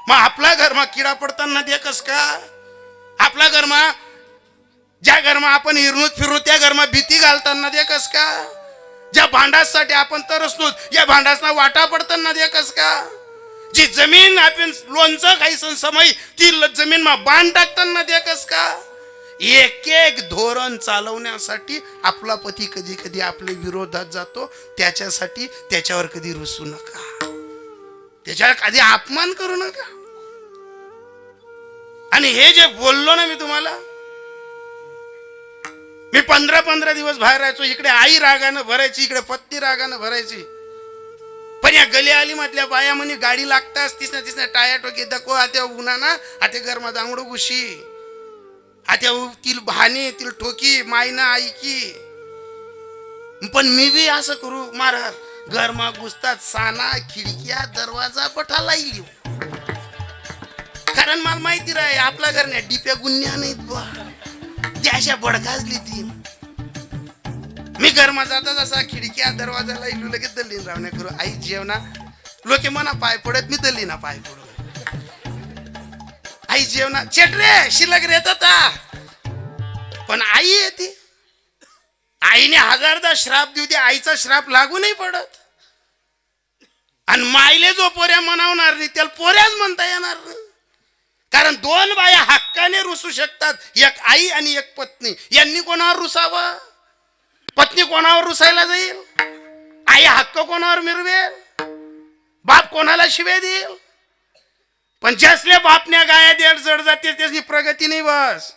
मग आपला घरमा किडा पडताना देखस का? आपला घरमा ज्या घरमा आपण हिरणूत फिरू त्या घरमा भीती घालताना देखस का? ज्या भांडासाठी आपण तरसलो या भांडासना वाटा पडताना देखस का? जी जमीन आपण लोणचं खायचं समय ती जमीन मा बांध टाकताना देखस का? एक धोरण चालवण्यासाठी आपला पती कधी कधी आपल्या विरोधात जातो. त्याच्यासाठी त्याच्यावर कधी रुसू नका, त्याच्यावर कधी अपमान करू नका. आणि हे जे बोललो ना मी तुम्हाला, मी 15 दिवस बाहेर राहायचो. इकडे आई रागानं भरायची, इकडे पत्नी रागानं भरायची. पण या गली आली मधल्या बाया म्हणे गाडी लागताच तिसऱ्या टाया टोके दको आत्या उन्हा ना आते घरमा दांगडो गुशी आत्या तील भाने तील ठोकी मायना आई की. पण मी बी असं करू महाराज घरमा घुसतात साना खिडक्या दरवाजा पठा लाईली. कारण मला माहिती राही आपल्या घरने डिप्या गुन्ह्या नाहीत बा, त्या अशा बडकाजली ती. मी घरमा जाता जसा खिडक्या दरवाजाला इलू लगेच दल्लीन रावण्या करू. आई जेवणा लोके मना पाय पडत, मी दल्ली ना पाय पडू. आई जेवणा चेटरे शिल्लक रेता. पण आई येते, आईने हजारदा श्राप देऊ दे, आईचा श्राप लागू नाही पडत. आणि मायले जो पोऱ्या म्हणावणार नाही त्याला पोऱ्याच म्हणता येणार नाही. कारण 2 बाया हक्काने रुसू शकतात, एक आई आणि एक पत्नी. यांनी कोणावर रुसावं? पत्नी कोणावर रुसायला जाईल? आई हक्क कोणावर मिरवेल? बाप कोणाला शिवे देईल? पण ज्यासल्या बापण्या गाया देड जड जाते त्याची प्रगती नाही बस.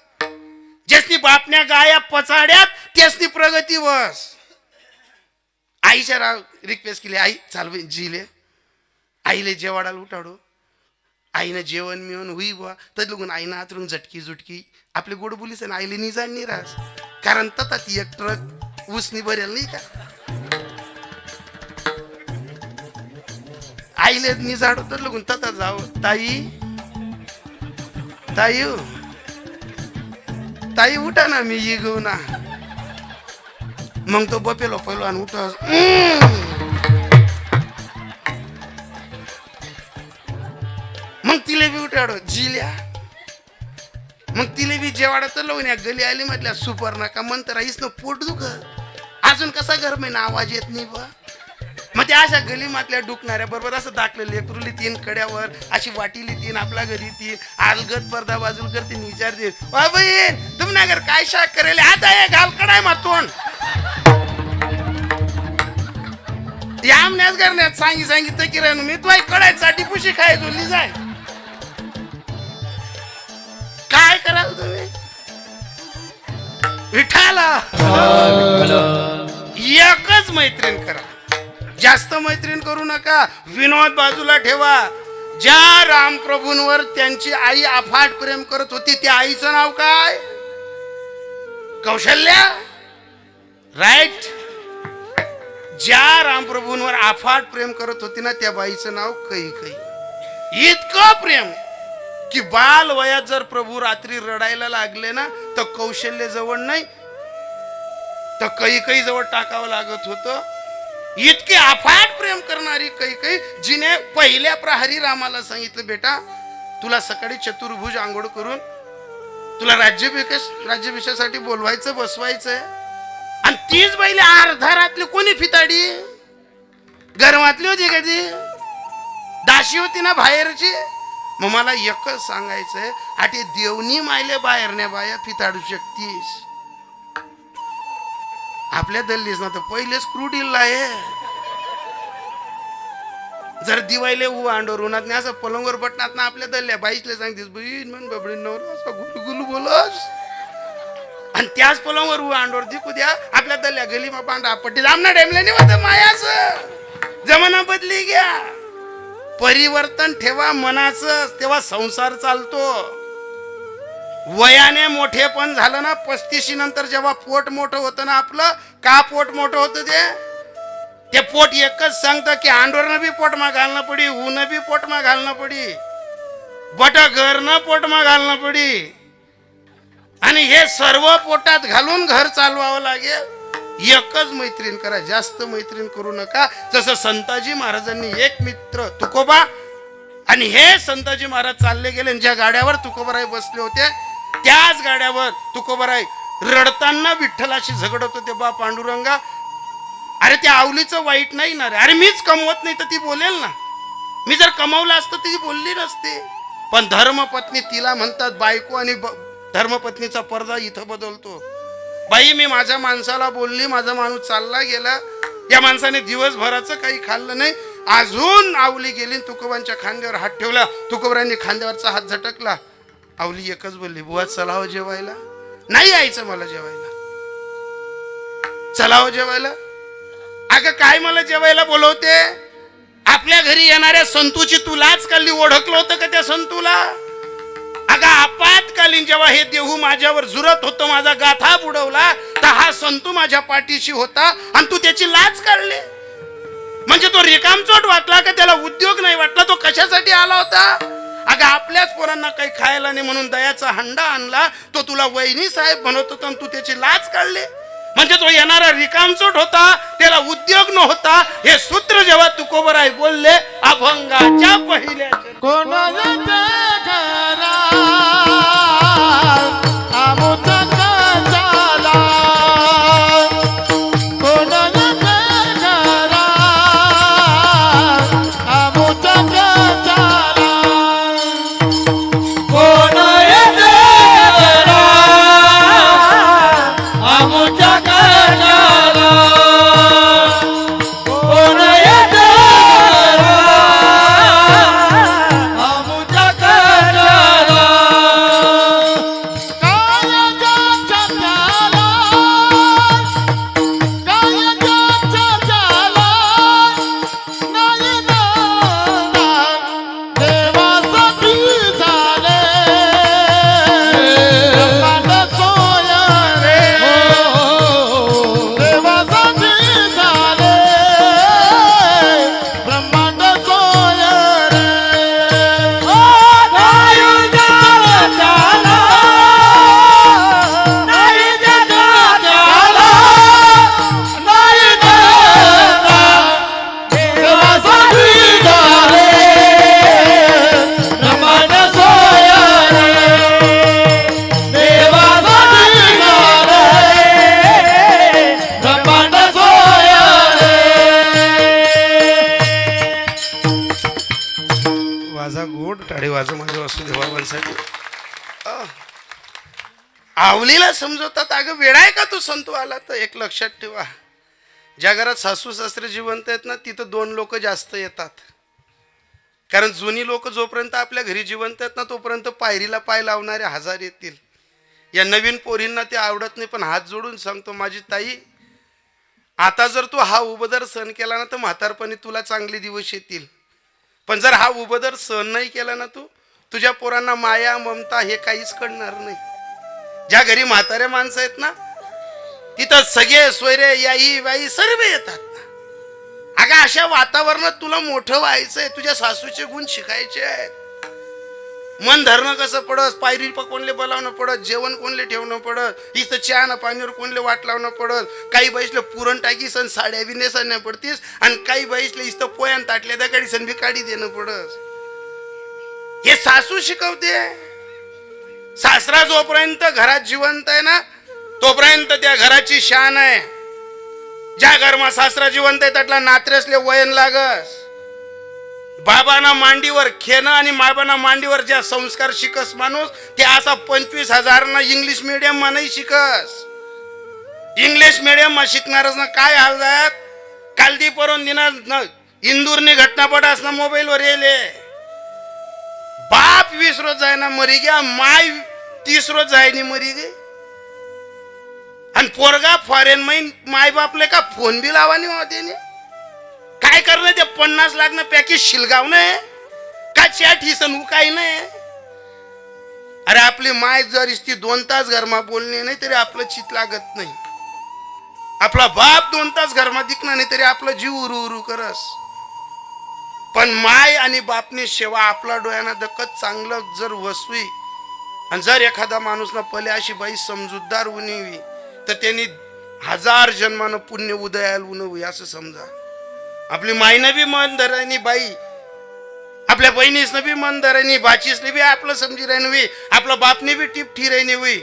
ज्यासनी बापण्या गाया पचाड्यात त्यासनी प्रगती बस. आईच्या रिक्वेस्ट केली, आई चालू जिले आईले जेवाडाला उठाडो. आईनं जेवण मिळून हुई बुवा तर लगून आईनं आतरून झटकी झुटकी आपले गोड बोलीस ना आईले निजाण निराश. कारण तता ती एक ट्रक उसनी भरेल नाही का. आईले निजाडो तर लगून तता जाऊ ताई ताई ताई उठा ना मी ये घेऊ ना. मग तो बपेलो पहिलवान उठा मग तिले बी उठाडो जिल्या. मग तिले बी जेवाडा तर लावून या गली आली म्हटल्या सुपर नका म्हणत राहीस ना पोट दुख अजून कसा घर महिना आवाज येत नाही बा. मग त्या अशा गली मातल्या डुकणाऱ्या बरोबर असं दाखलं लेकरुली तीन कड्यावर अशी वाटीली तीन आपल्या घरी तीन अलगत पडदा बाजूला करते विचारते बहीण तुम्ही ना घर काय शाक करेल आता हे घाल कडाय मा तोंड. आमण्याच करण्यात सांगितलं की रे मी तुला कडाय साठी पुशी खाय जोली जाय. काय कराल तुम्ही विठाला एकच मैत्रीण करा, जास्त मैत्रीण करू नका. विनोद बाजूला ठेवा. ज्या रामप्रभूंवर त्यांची आई अफाट प्रेम करत होती त्या आईचं नाव काय? कौशल्या. राईट. ज्या रामप्रभूंवर अफाट प्रेम करत होती ना त्या बाईचं नाव कैकेयी. इतकं प्रेम की बाल वयात जर प्रभू रात्री रडायला लागले ना तर कौशल्य जवळ नाही तर कैकेयी जवळ टाकावं लागत होतं. इतके अफाट प्रेम करणारी कैकेयी जिने पहिल्या प्रहरी रामाला सांगितलं बेटा तुला सकाळी चतुर्भुज आंघोळ करून तुला राज्याभिषेकासाठी बोलवायचं बसवायचंय. आणि तीच बैले अर्धा रात्री कोणी फिताडी गरमातली होती का ती दाशी होती ना बाहेरची. मग मला एकच सांगायचंय आठी देवनी मायले बाहेरण्या बाया फिताडू शकतीस. आपल्या दल्लीस ना तर पहिलेच क्रूडील आहे. जर दिवायले उ अंडोर उन्हात नाही असं पलंगवर बटनात ना आपल्या दल्ल्या बाईसले सांगतेस बहीण म्हण बबडी नवरा असा गुलगुलू बोलस. आणि त्याच पलंगवर उ अंडोर दिकू द्या आपल्या दल्ल्या गलीमा पांढरा पट्टी जामना डेमले नाही होत मायाच. जमाना बदली घ्या. परिवर्तन ठेवा मनाचं तेव्हा संसार चालतो. वयाने मोठे पण झालं ना 35 नंतर जेव्हा पोट मोठं होतं ना आपलं का पोट मोठं होतं ते पोट एकच सांगतं की आंडोरनं बी पोटमा घालणं पडी ऊन बी पोटमा घालणं पडी बट घरनं पोटमा घालणं पडी. आणि हे सर्व पोटात घालून घर चालवावं लागेल. एकच मैत्रीण करा, जास्त मैत्रीण करू नका. जसं संताजी महाराजांनी एक मित्र तुकोबा आणि हे संताजी महाराज चालले गेले ज्या गाड्यावर तुकोबाराय बसले होते त्याच गाड्यावर तुकोबाराय रडताना विठ्ठलाशी झगडत होते. बा पांडुरंगा अरे त्या आवलीचं वाईट नाही ना रे. अरे मीच कमवत नाही तर ती बोलेल ना. मी जर कमवलं असतं ती बोलली नसते. पण धर्मपत्नी तिला म्हणतात बायको आणि धर्मपत्नीचा पडदा इथं बदलतो. बाई मी माझ्या माणसाला बोलली माझा माणूस चालला गेला. या माणसाने दिवसभराचं काही खाल्लं नाही. अजून आवली गेली तुकोबांच्या खांद्यावर हात ठेवला. तुकोबांनी खांद्यावरचा हात झटकला. आवली एकच बोलली बुवा चलाव जेवायला. नाही यायचं मला जेवायला. चलाव जेवायला. अगं काय मला जेवायला बोलवते. आपल्या घरी येणाऱ्या संतूची तू लाच काढली. ओळखलं होतं का त्या संतूला. अगं आपत्कालीन जेव्हा हे देहू माझ्यावर जुरत होतं माझा गाथा बुडवला तर हा संतू माझ्या पाठीशी होता आणि तू त्याची लाच काढली. म्हणजे तो रिकामचोट वाटला का त्याला उद्योग नाही वाटला. तो कशासाठी आला होता. अगं आपल्याच पोरांना काही खायला नाही म्हणून दयाचा हंडा आणला. तो तुला वहिनी साहेब म्हणत होता तू त्याची लाच काढली. म्हणजे तो येणारा रिकामचोट होता त्याला उद्योग नव्हता. हे सूत्र जेव्हा तुकोबराय बोलले अभंगाच्या पहिल्या बाबांसाठी आवलीला समजवतात. अगं वेळा आहे का तू संतू आला तर? एक लक्षात ठेवा, ज्या घरात सासू सासरे जिवंत आहेत ना तिथं 2 लोक जास्त येतात. कारण जुनी लोक जोपर्यंत आपल्या घरी जिवंत आहेत ना तोपर्यंत पायरीला पाय लावणारे 1000 येतील. या नवीन पोरींना ते आवडत नाही. पण हात जोडून सांगतो माझी ताई, आता जर तू हा उबदर सहन केला ना तर म्हातारपणी तुला चांगले दिवस येतील. पण जर हा उबदर सहन नाही केला ना तू, तुझ्या पोरांना माया ममता हे काहीच कळणार नाही. ज्या घरी म्हातारे माणसं आहेत ना तिथं सगळे सोयरे याई बाई सर्व येतात. अगं अशा वातावरणात तुला मोठं व्हायचंय, तुझ्या सासूचे गुण शिकायचे आहेत. मन धरणं कसं पडत, पायरी कोणले बोलावणं पडत, जेवण कोणले ठेवणं पडत, इथं चहा ना पाणीवर कोणले वाट लावणं पडत. काही बाईसले पुरण टाकी सण साड्या बी नेसण्या पडतीस आणि काही बाईसले इथं पोयान ताटल्या दगाडी सण बी काढी देणं पडत. हे सासू शिकवते. सासरा जोपर्यंत घरात जिवंत आहे ना तोपर्यंत त्या घराची शान आहे. ज्या घरमा सासरा जिवंत आहे त्यातला नात्रेसले वयन लागस. बाबांना मांडीवर खेळणं आणि माबांना मांडीवर ज्या संस्कार शिकस माणूस ते असा 25,000 ना इंग्लिश मीडियम मा नाही शिकस. इंग्लिश मीडियम मा शिकणारच ना काय हाल जात. कालदी परून दिना इंदूरनी घटना पडास ना मोबाईल वर येले. बाप 20 रोज जाय ना मरी गया, माय 30 रोज जाय नि मरी गे. आणि पोरगा फॉरेन माय बापले का फोन बी लावानी होते. काय करणं ते 50 लाख ना पॅकेज शिलगाव नाही का चॅट ही सण काही नाही. अरे आपली माय जर ती 2 तास घरमा बोलणे नाही तरी आपलं चित लागत नाही. आपला बाप 2 तास घरमा दिखणार नाही तरी आपलं जीव उरू उरू करस. पण माय आणि बापनी सेवा आपला डोळ्यानं दक्कत चांगलं जर वसवी आणि जर एखादा माणूस ना पले अशी बाई समजूतदार उनिवी तर त्यांनी 1000 जन्मानं पुण्य उदयाला उनवी असं समजा. आपली माईनं बी मन धरायनी बाई, आपल्या बहिणीसनं बी मन धरायनी, बाचीसने बी आपलं समजी राहिनी, आपला बापने बी टिप ठिरायनी होई.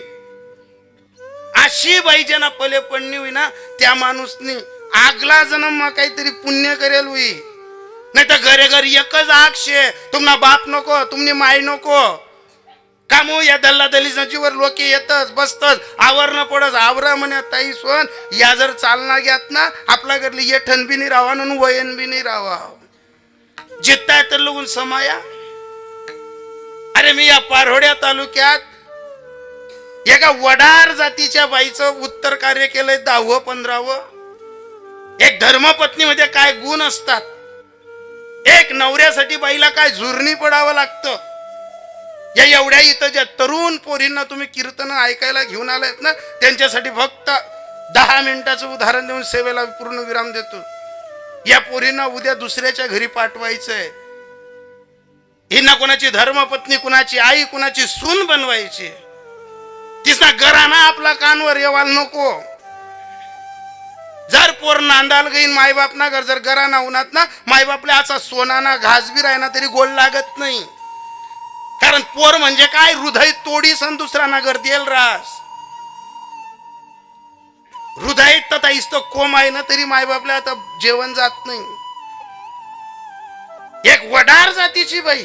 अशी बाई ज्यांना पले पडणी होई ना त्या माणूसनी आगला जन्म काहीतरी पुण्य करेल होई. नाही तर घरे घर एकच आक्षे, तुम्हाला बाप नको तुम्ही माय नको. कामू या दल्ला दली जीवर लोक येतच बसतच आवरण पडत आवरा म्हणे ताई सोन या जर चालना घ्यात ना आपल्या घरली येठण बी नाही राहा आणि वयन बी नाही राहा. जित्ता तर लोगून समाया. अरे मी या पारोड्या तालुक्यात एका वडार जातीच्या बाईचं उत्तर कार्य केलंय 10व 15व. एक धर्मपत्नी मध्ये काय गुण असतात, एक नवऱ्यासाठी बाईला काय झुरणी पडावं लागतं. या एवढ्या इथं ज्या तरुण पोरींना तुम्ही कीर्तन ऐकायला घेऊन आलायत ना त्यांच्यासाठी फक्त 10 मिनिटाचं उदाहरण देऊन सेवेला पूर्ण विराम देतो. या पोरींना उद्या दुसऱ्याच्या घरी पाठवायचंय. हिना कोणाची धर्मपत्नी, कुणाची आई, कुणाची सून बनवायची. तिसना घराना आपला कानवर येवाल नको. जर पोर नांदाल गईन मायबाप ना घर जर घराना उन्हात ना मायबापला असा सोनाना घास बी राहिना तरी गोड लागत नाही. कारण पोर म्हणजे काय, हृदय तोडी सन दुसरा नगर देल रास. हृदय तथा इस्त कोम आहे ना तरी मायबापला आता जेवण जात नाही. एक वडार जातीची बाई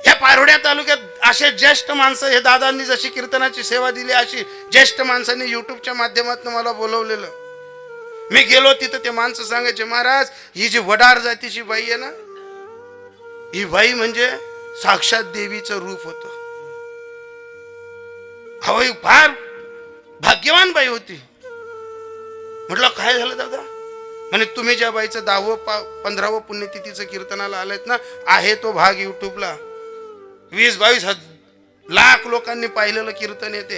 ह्या पारोड्या तालुक्यात असे ज्येष्ठ माणसं, हे दादांनी जशी कीर्तनाची सेवा दिली अशी ज्येष्ठ माणसांनी युट्यूबच्या माध्यमातून मला बोलवलेलं. मी गेलो तिथं ते माणसं सांगायचे महाराज ही जी वडार जातीची बाई आहे ना ही बाई म्हणजे साक्षात देवीचं रूप होतं. अहो फार भाग्यवान बाई होती. म्हटलं काय झालं दादा? म्हणे तुम्ही ज्या बाईचं 10व 15व पुण्यतिथीचं कीर्तनाला आलेत ना आहे तो भाग युट्यूबला 20-22 लाख लोकांनी पाहिलेलं कीर्तन येते.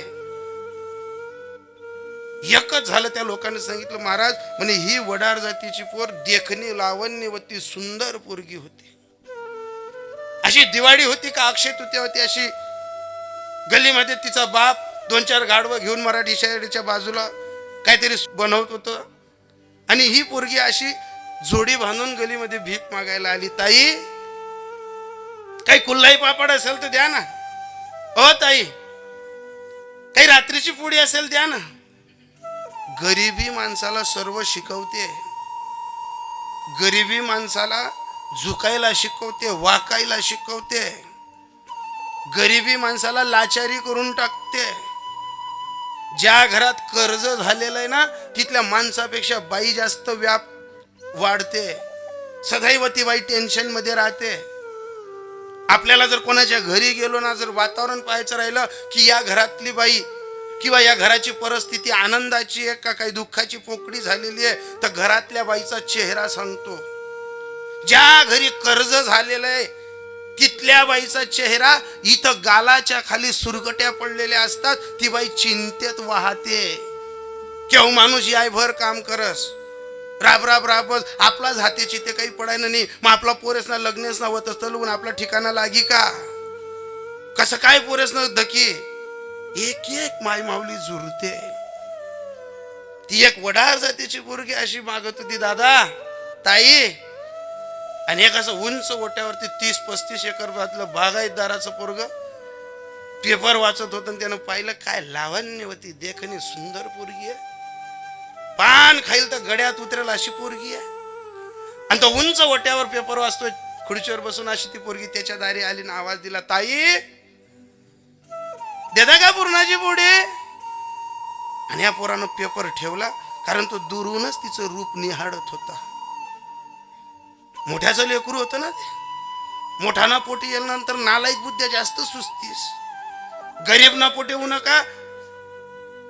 एकच झालं त्या लोकांनी सांगितलं महाराज म्हणे ही वडार जातीची पोर देखणी लावण्यवती सुंदर पोरगी होती. अशी दिवाळी होती का अक्षय तृतीया होती अशी गल्लीमध्ये तिचा बाप 2-4 गाडवं घेऊन मराठी शाळेच्या बाजूला काहीतरी बनवत होतं आणि ही पोरगी अशी जोडी बांधून गलीमध्ये भीक मागायला आली. ताई काही कुल्लाई पापड असेल तर द्या ना. ओ ताई काही रात्रीची पोळी असेल द्या ना. गरिबी माणसाला सर्व शिकवते. गरिबी माणसाला झुकायला शिकवते, वाकायला शिकवते, गरिबी माणसाला लाचारी करून टाकते. ज्या घरात कर्ज झालेलं आहे ना तिथल्या माणसापेक्षा बाई जास्त व्याप वाढते. सदैव ती बाई टेन्शन मध्ये राहते. आपल्याला जर कोणाच्या घरी गेलो ना, जर वातावरण पाहायचं राहिलं की या घरातली बाई किंवा या घराची परिस्थिती आनंदाची आहे का काही दुःखाची पोकळी झालेली आहे, तर घरातल्या बाईचा चेहरा सांगतो. ज्या घरी कर्ज झालेलं आहे तिथल्या बाईचा चेहरा, इथं गालाच्या खाली सुरगट्या पडलेल्या असतात, ती बाई चिंतेत वाहते. केव्हा माणूस यायभर काम करस, राब राब राबस, आपलाच हातेची ते काही पडायला नाही. मग आपला पोरेस ना लग्नेच ना होत असतं लुगून आपला ठिकाणा लागी का? कसं काय पोरेस न धकी? एक एक माय माऊली जुरते. ती एक वडार जातीची पोरगी अशी मागत होती, दादा ताई. आणि एक असं उंच ओट्यावरती 30-35 एकर बातलं बागायतदाराचं पोरग पेपर वाचत होतं आणि त्यानं पाहिलं काय लावण्यवती देखणी सुंदर पोरगी आहे, पान खाईल तर गड्यात उतरेल अशी पोरगी आहे. आणि तो उंच ओट्यावर पेपर वाचतोय, खुर्चीवर बसून अशी ती पोरगी त्याच्या दारी आली ना आवाज दिला, ताई देता का पूर्णाची पोळी? आणि या पोरानं पेपर ठेवला, कारण तो दुरूनच तिचं रूप निहाळत होता. मोठ्याचं लेकरू होतं ना ते. मोठाना पोटी येईल नंतर नालायक बुद्ध्या जास्त सुस्तीस. गरीब ना पोटे होऊ नका.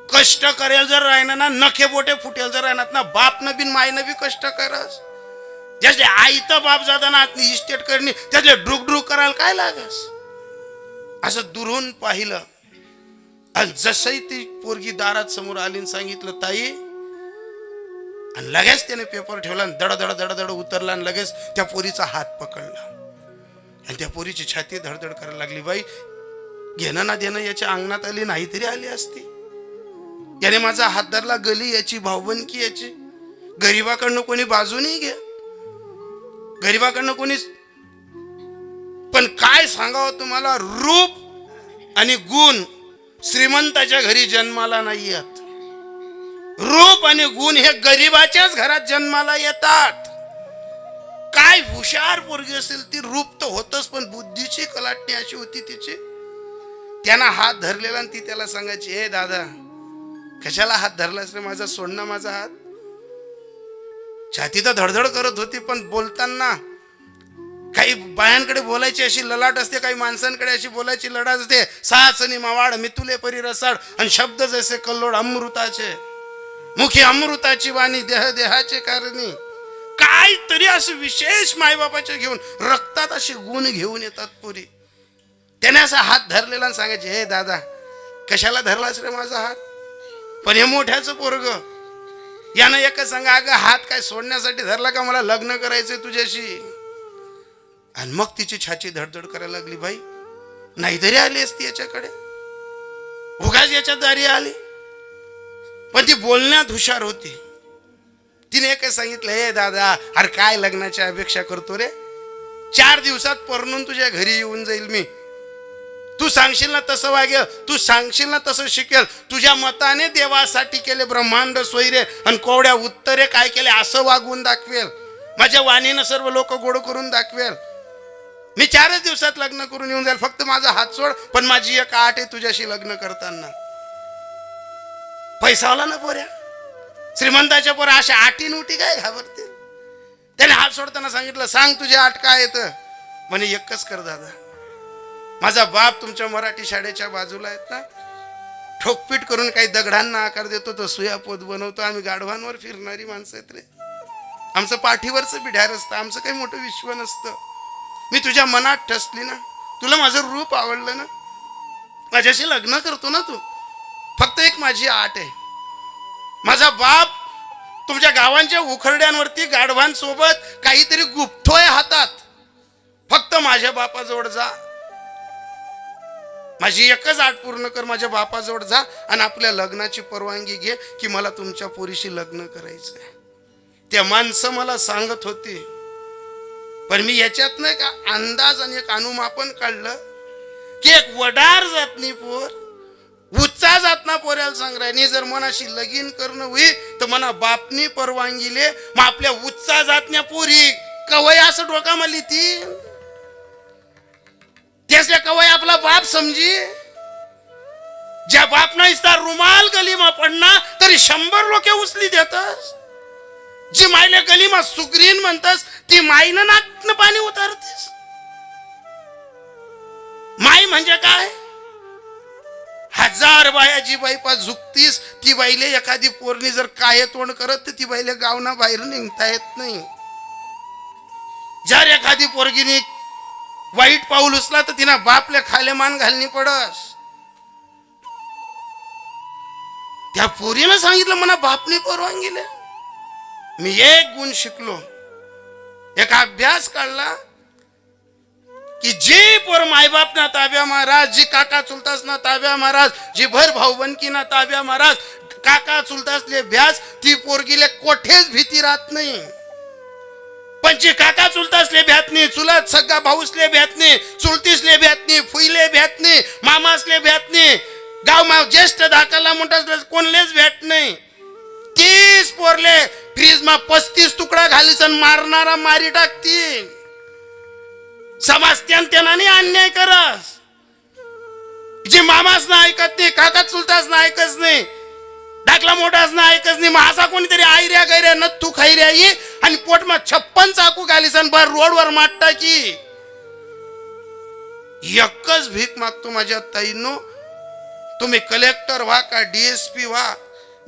कष्ट करेल जर राहणार ना, नखे बोटे फुटेल जर राहणार ना, बाप न बिन माय न बी कष्ट करस. ज्याचे आई तर बाप जाताना आतली इस्टेट करणे त्याचे ड्रुक ड्रुक करायला काय लागस. असं दुरून पाहिलं. आणि जसही ती पोरगी दारात समोर आली आणि सांगितलं ताई, आणि लगेच त्याने पेपर ठेवला आणि दडदड दडदड उतरला आणि लगेच त्या पोरीचा हात पकडला आणि त्या पोरीची छाती धडधड करायला लागली. बाई घेणं ना देणं याच्या अंगणात आली नाही तरी आली असती. याने माझा हात धरला, गली याची भावबंदकी याची. गरीबाकडनं कोणी बाजू नाही घे, गरीबाकडनं कोणी. पण काय सांगावं तुम्हाला, रूप आणि गुण श्रीमंताच्या घरी जन्माला नाही येत. रूप आणि गुण हे गरीबाच्याच घरात जन्माला येतात. काय हुशार पोरगी असेल ती, रूप तर होतच पण बुद्धीची कलाटणी अशी होती तिची. त्यानं हात धरलेला आणि ती त्याला सांगायची, हे दादा कशाला हात धरलास रे माझा, सोड ना माझा हात. छाती तर धडधड करत होती, पण बोलताना काही बायांकडे बोलायची अशी ललाट असते, काही माणसांकडे अशी बोलायची लढात असते. साचनी मावाड मितुले परी रसाड, आणि शब्द जैसे कल्लोड अमृताचे, मुखी अमृताची वाणी, देह देहाचे कारणी. काय तरी असं विशेष मायबापाचे घेऊन रक्तात असे गुण घेऊन येतात पोरी. त्याने असा हात धरलेला आणि सांगायचे, हे दादा कशाला धरलास रे माझा हात. पण हे मोठ्याचं पोरग यानं एकच सांगा, अगं हात काय सोडण्यासाठी धरला का, मला लग्न करायचंय तुझ्याशी. आणि मग तिची छाती धडधड करायला लागली. बाई नाहीतरी आली असती याच्याकडे, उगाच याच्या दारी आली. पण ती बोलण्यात हुशार होती. तिने एकच सांगितलं, हे दादा अरे काय लग्नाची अपेक्षा करतो रे, 4 दिवसात परणून तुझ्या घरी येऊन जाईल मी. तू सांगशील ना तसं वागेल, तू सांगशील ना तसं शिकेल. तुझ्या मताने देवासाठी केले ब्रह्मांड सोयरे आणि कोवड्या उत्तरे काय केले असं वागवून दाखवेल. माझ्या वाणीनं सर्व लोक गोड करून दाखवेल. मी 4च दिवसात लग्न करून येऊन जाईल, फक्त माझा हात सोड. पण माझी एक आट आहे तुझ्याशी लग्न करताना. पैसावाला ना पोऱ्या, श्रीमंताच्या पोऱ्या अशा आटी नोटी काय घाबरतील. त्याने हात सोडताना सांगितलं, सांग तुझी आट काय येतं. म्हणे एकच कर दादा, माझा बाप तुमच्या मराठी शाळेच्या बाजूला आहेत ना, ठोकपीट करून काही दगडांना आकार देतो, तो सुयापोत बनवतो. आम्ही गाढवांवर फिरणारी माणसं आहेत रे, आमचं पाठीवरचं बिढ्यार असतं, आमचं काही मोठं विश्व नसतं. मी तुझ्या मनात ठसली ना, तुला माझं रूप आवडलं ना, माझ्याशी लग्न करतो ना तू. फक्त एक माझी आट आहे, माझा बाप तुमच्या गावांच्या उखरड्यांवरती गाढवांसोबत काहीतरी गुप्तोय हातात, फक्त माझ्या बापाजवळ जा. माझी एकच आट पूर्ण कर, माझ्या बापाजवळ जा आणि आपल्या लग्नाची परवानगी घे की मला तुमच्या पोरीशी लग्न करायचंय. त्या माणसं मला सांगत होती, पण मी याच्यातनं एक अंदाज आणि एक अनुमापन काढलं की एक वडार जातनी पोर उच्चा जातना पोऱ्याला सांगरायनी जर मनाशी लगीन करणं होई तर मना बापनी परवानगीले मग आपल्या उच्चा जातन्या पोरी कवय असं डोका मली ती त्यासल्या कवय आपला बाप समजी ज्या बाप नाही रुमाल गलीमा पडना तरी 100 लोके उचली देतस जी मायले गलीमा सुग्रीन म्हणतस ती माईनं नाकनं पाणी उतारतेस माई म्हणजे काय 1000 बाया जी बाई पा झुकतीस ती बाईले एखादी पोरणी जर काय तोंड करत तर ती बाईले गावना बाहेर निघता येत नाही जर एखादी पोरगीने वाईट पाऊल उचला तर तिना बापले खाले मान घालणी पडस त्या पोरीनं सांगितलं मला बापनी परवानगीले मी एक गुण शिकलो एक अभ्यास काढला की जी पोर मायबाप ना ताब्या महाराज जी काका चुलतास ना ताब्या महाराज जी भर भाऊबंदकी ना ताब्या महाराज काका चुलतासले भ्यास ती पोरगीले कोठेच भीती राहत नाही पण जी काका चुलतासले भ्यात नाही चुलत सगळा भाऊसले भ्यात नाही चुलतीसले भ्यात नाही फुईले भ्यात नाही मामासले भ्यात नाही गाव मा ज्येष्ठ दाखला मोठा कोणलेच भेट नाही 30 पोरले फ्रीज मा 35 तुकडा घालीसन मारणारा मारी टाकतील समाज त्यांना नाही अन्याय करस जे मामास ना ऐकत नाही काका चुलतास ना ऐकच नाही दाखला मोठाच ना ऐकच नाही माझा कोणीतरी आयऱ्या गैऱ्या न तू खैऱ्या ये आणि पोट मा 56 चाकू घालीसन भर रोडवर माट टाकी एकच भीक मागतो माझ्या ताईंनो तुम्ही कलेक्टर व्हा का डीएसपी व्हा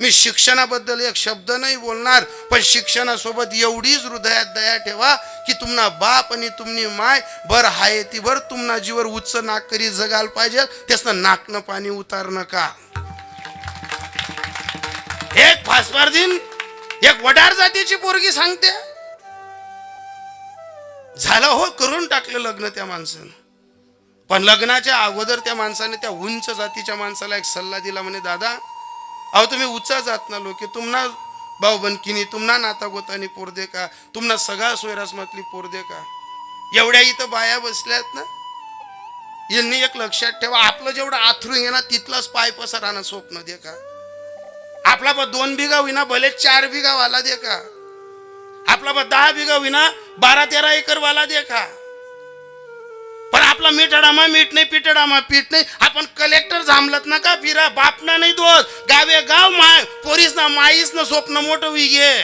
मी शिक्षणाबद्दल एक शब्द नाही बोलणार पण शिक्षणासोबत एवढीच हृदयात दया ठेवा की तुम्हाला बाप आणि तुमनी माय बर हाय ती बर तुम्हाला जीवर उच्च नाक करी जगाल पाहिजे त्यासनं नाकनं पाणी उतार नका एक फासफार दिन एक वडार जातीची पोरगी सांगते झालं हो करून टाकलं लग्न त्या माणसानं पण लग्नाच्या अगोदर त्या माणसाने त्या उंच जातीच्या माणसाला एक सल्ला दिला म्हणे दादा अहो तुम्ही उच्चा जात ना लोक तुम्हाला भाऊ बनकिनी तुम्हाला नाता गोतानी पोर दे का तुम्हाला सगळा सोयरासमतली पोर दे का एवढ्या इथं बाया बसल्यात ना यांनी एक लक्षात ठेवा आपलं जेवढं आथरून येणार तिथलाच पाय पसरानं स्वप्न दे का आपला बा 2 बिघा विना भले 4 बिघा वाला दे का आपला बा 10 बिघा विना 12-13 एकर वाला दे का पण आपला मीठडामा मीठ नाही पिठडामा पीठ नाही आपण कलेक्टर झांबलत ना का फिरा बापना नाही दोष गावे गाव माय पोरीस ना माईस ना स्वप्न मोठं विगे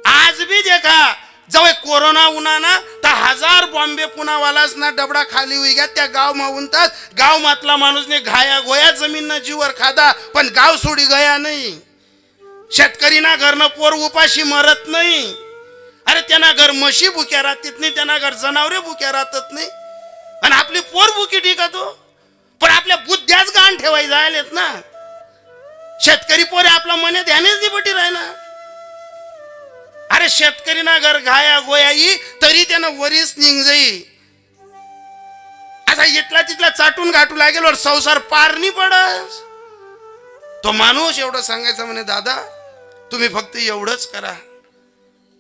आज भी देखा जवळ कोरोना उन्हा ना तर 1000 बॉम्बे पुनावालाच ना डबडा खाली हुई गया त्या गाव मा उनतात गाव मातला माणूस ने घाया गोया जमीन ना जीवर खादा पण गाव सोडी गया नाही शेतकरी ना घरनं पोर उपाशी मरत नाही अरे त्यांना घर म्हशी भुक्या राहतात नाही त्यांना घर जनावरे भुक्या राहतात नाही आणि आपली पोर भुकी ठीक आहे तो पण आपल्या बुद्ध्याच गाण ठेवाय जायलेत ना शेतकरी पोरे आपला मने ध्यानेच दिबटी राहिना अरे शेतकरी ना घर घाया गोयाई तरी त्यानं वरीस निघ जाई असा इथला तिथला चाटून गाठू लागेल और संसार पार नाही पडस तो माणूस एवढं सांगायचं म्हणे दादा तुम्ही फक्त एवढंच करा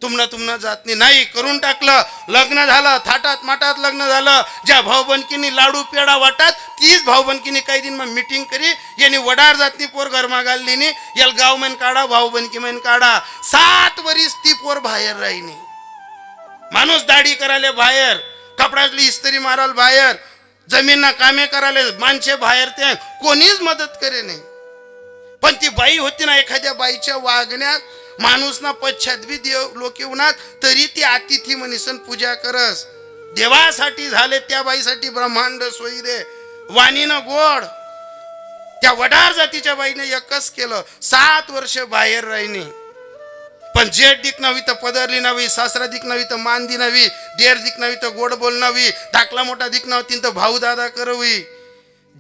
तुम्हाला जात नाही करून टाकलं लग्न झालं थाटात माटात लग्न झालं ज्या भाऊबंदकीनी लाडू पेडा वाटतात तीच भाऊबंदकीनी काही दिन मग मीटिंग करी यांनी वडार जातनी पोर घर मागाली नाही याला गाव मैन काढा भाऊबंदकी मैन काढा 7 वर्ष ती पोर बाहेर राहिनी माणूस दाढी करायला बाहेर कपड्यातली इस्त्री माराल बाहेर जमीन ना कामे करायला माणसे बाहेर ते कोणीच मदत करे नाही पण ती बाई होती ना एखाद्या बाईच्या वागण्यात माणूस ना पश्चात देव लोक उन्हात तरी ती अतिथी मनीसन पूजा करस देवासाठी झाले त्या बाईसाठी ब्रह्मांड सोयी दे वाणीनं गोड त्या वडार जातीच्या बाईने एकच केलं 7 वर्ष बाहेर राहिनी पण जेठ दिक नव्ही तर पदरली नव्ही सासरा दिक नव्ही तर मानदी नव्ही देर दिक नव्ही तर गोड बोल नव्ही धाकला मोठा दिक नव्हती तर भाऊ दादा करवी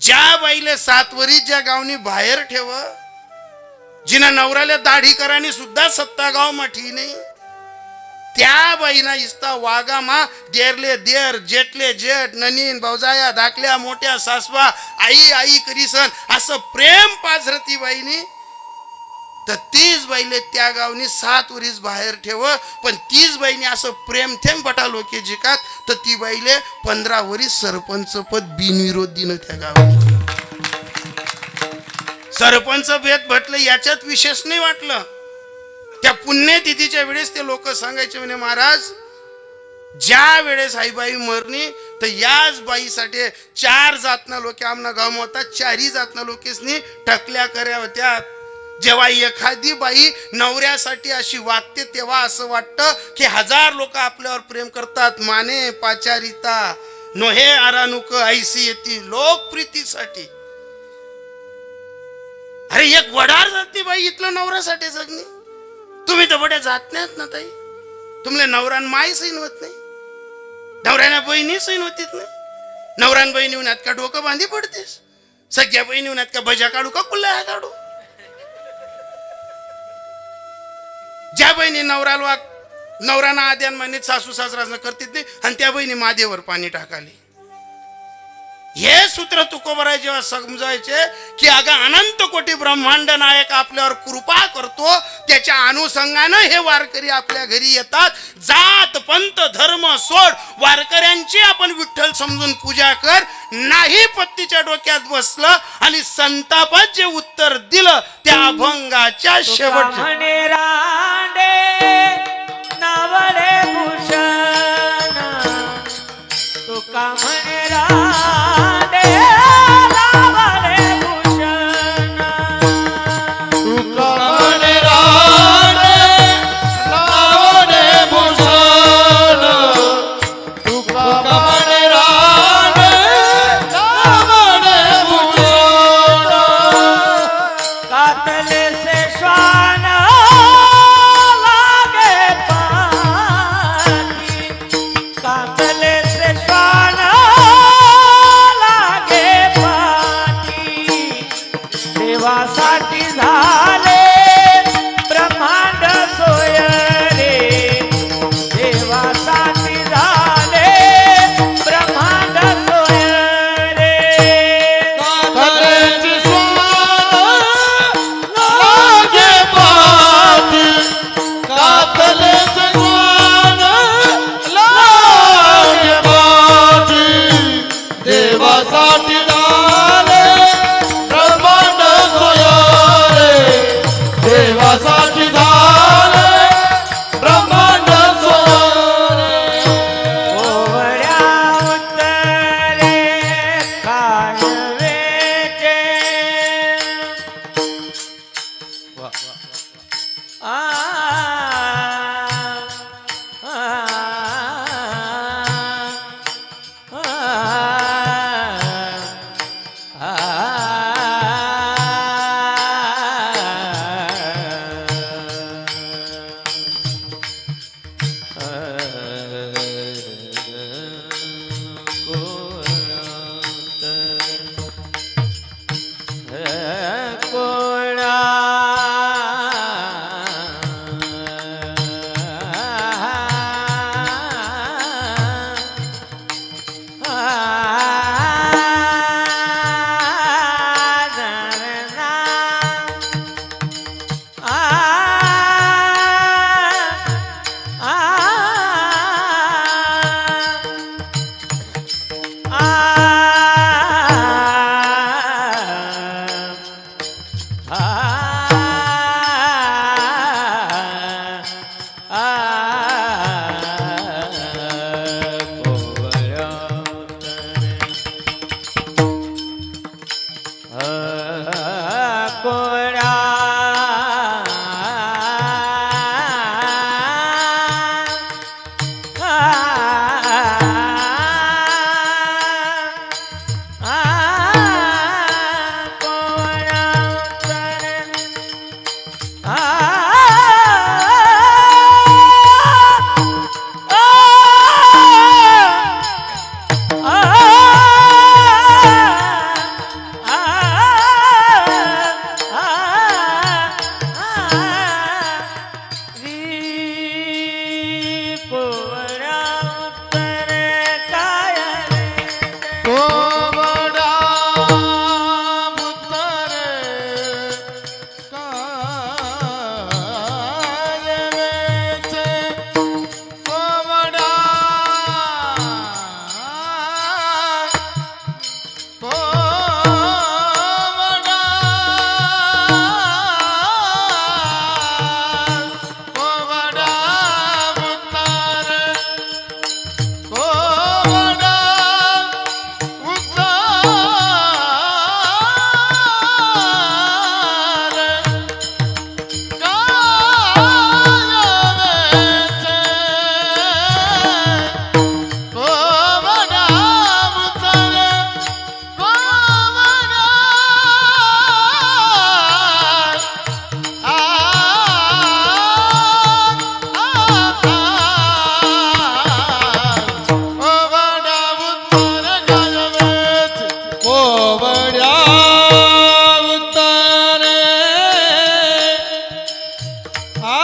ज्या बाईले 7 वर्ष ज्या गावनी बाहेर ठेव जिना नवऱ्याला दाढी करानी सुद्धा सत्ता गाव मठी नाही त्या बाईना इस्ता वागा मा देरले देर जेटले जेट ननीन भाऊजाया धाकल्या मोठ्या सासवा आई आई करीसन असं प्रेम पाझरती बाईनी तर तीच बाईले त्या गावनी 7 वर्ष बाहेर ठेव पण तीच बाईने असं प्रेम थेंब बटा लोके जिकात तर ती बाईले 15 वर्ष सरपंच पद बिनविरोध दिनं त्या गावात सरपंच भेट भेटलं याच्यात विशेष नाही वाटलं त्या पुण्यतिथीच्या वेळेस ते लोक सांगायचे म्हणे महाराज ज्या वेळेस आईबाई मरणी तर याच बाईसाठी 4 जातना लोक आमना गमवतात, 4ही जातना लोकेसनी टकल्या कर्या होत्या. जेव्हा एखादी बाई नवऱ्यासाठी अशी वागते तेव्हा असं वाटतं की 1000 लोक आपल्यावर प्रेम करतात. माने पाचारिता नोहे आरानुक ऐसी येती लोकप्रीतीसाठी. अरे एक वडार जाती बाई इथलं नवऱ्यासाठी जगणी. तुम्ही तर बड्या जात नाहीत ना ताई. तुमले नवरान माय सैन होत नाही, नवऱ्याला बहिणी सैन होतीच नाही. नवरान बहिणी उन्हात का डोकं बांधी पडतेस, सगळ्या बहिणी उन्हात का बजा काढू का कुल्ला काढू. ज्या बहिणी नवराना आद्यान महिन्यात सासू सासरा करतीत नाही आणि त्या बहिणी मादेवर पाणी टाकाली. हे सूत्र तुकोबराय जेव्हा समजायचे की अगं अनंत कोटी ब्रह्मांड नायक आपल्यावर कृपा करतो, त्याच्या अनुषंगानं हे वारकरी आपल्या घरी येतात. जात पंथ धर्म सोड, वारकऱ्यांची आपण विठ्ठल समजून पूजा कर. नाही पत्तीच्या डोक्यात बसलं आणि संतापात जे उत्तर दिलं त्या अभंगाच्या शेवट नावडे भूषण तुका म्हणे राडे नावडे भूषण तुका म्हणे राडे नावडे भूषण तुका म्हणे राडे नावडे भूषण कातले से श्वान कातले से श्वान लागे पाठी. देवासाठी झाले ब्रह्मांड सोय रे, देवासाठी झाले ब्रह्मांड सोय रे. कातलेची स्वान लागे पाठी, कातलेची स्वान लागे पाठी. देवासाठी झाले ब्रह्मांड सोय रे, देवासाठी झाले ब्रह्मांड सोय रे. ओवळ्या उत्तरे कायवेचे आ कोवड्या उत्तरे आ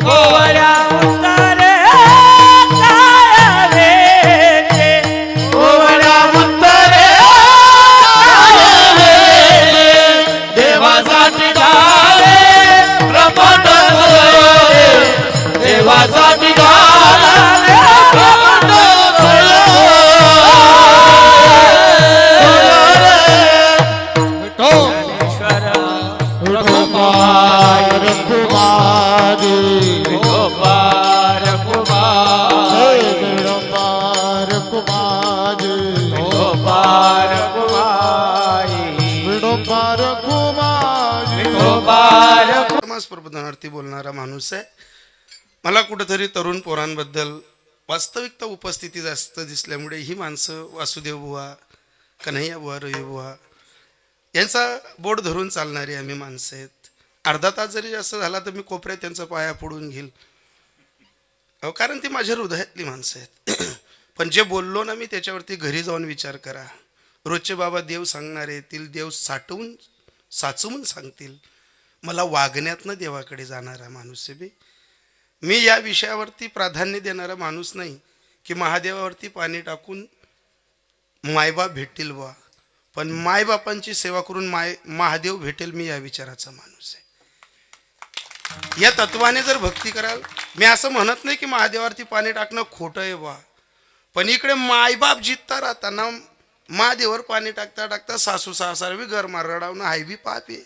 कोवळ्या उत्तरे काय वेचे कोवड्या उत्तरे देवासाठी गाणे ब्रह्मांड सोयरे देवासाठी गाणे ब्रह्मांड ज्ञानेश्वर रघुमाय रघुमारी गोपाल कुमार रघुमार कुमारी गोपाल कुमारी रघुमार कुमारी गोपाल समाज प्रबोधनार्थी बोलणारा माणूस आहे. मला कुठंतरी तरुण पोरांबद्दल वास्तविकता उपस्थिती जास्त दिसल्यामुळे ही माणसं वासुदेव बुवा, कन्हैया बुवा, रवी बुवा यांचा बोट धरून चालणारी आम्ही माणसं आहेत. अर्धा तास जरी जास्त झाला तर मी कोपऱ्यात त्यांचा पाया पडून घेईल, कारण ती माझ्या हृदयातली माणसं आहेत. पण जे बोललो ना मी त्याच्यावरती घरी जाऊन विचार करा. रोजचे बाबा देव सांगणारे येतील, देव साचवून सांगतील. मला वागण्यातनं देवाकडे जाणारा माणूस आहे बी. मी या विषयावरती प्राधान्य देणारा माणूस नाही की महादेवावरती पाणी टाकून मायबाप भेटतील बा, पण मायबापांची सेवा करून महादेव भेटेल, मी या विचाराचा माणूस आहे. या तत्वाने जर भक्ती कराल, मी असं म्हणत नाही की महादेवावरती पाणी टाकणं खोटं आहे बा, पण इकडे मायबाप जितता राहताना महादेवावर पाणी टाकता टाकता सासू सासरवी घर मार रडावणं हाय बी पाप आहे.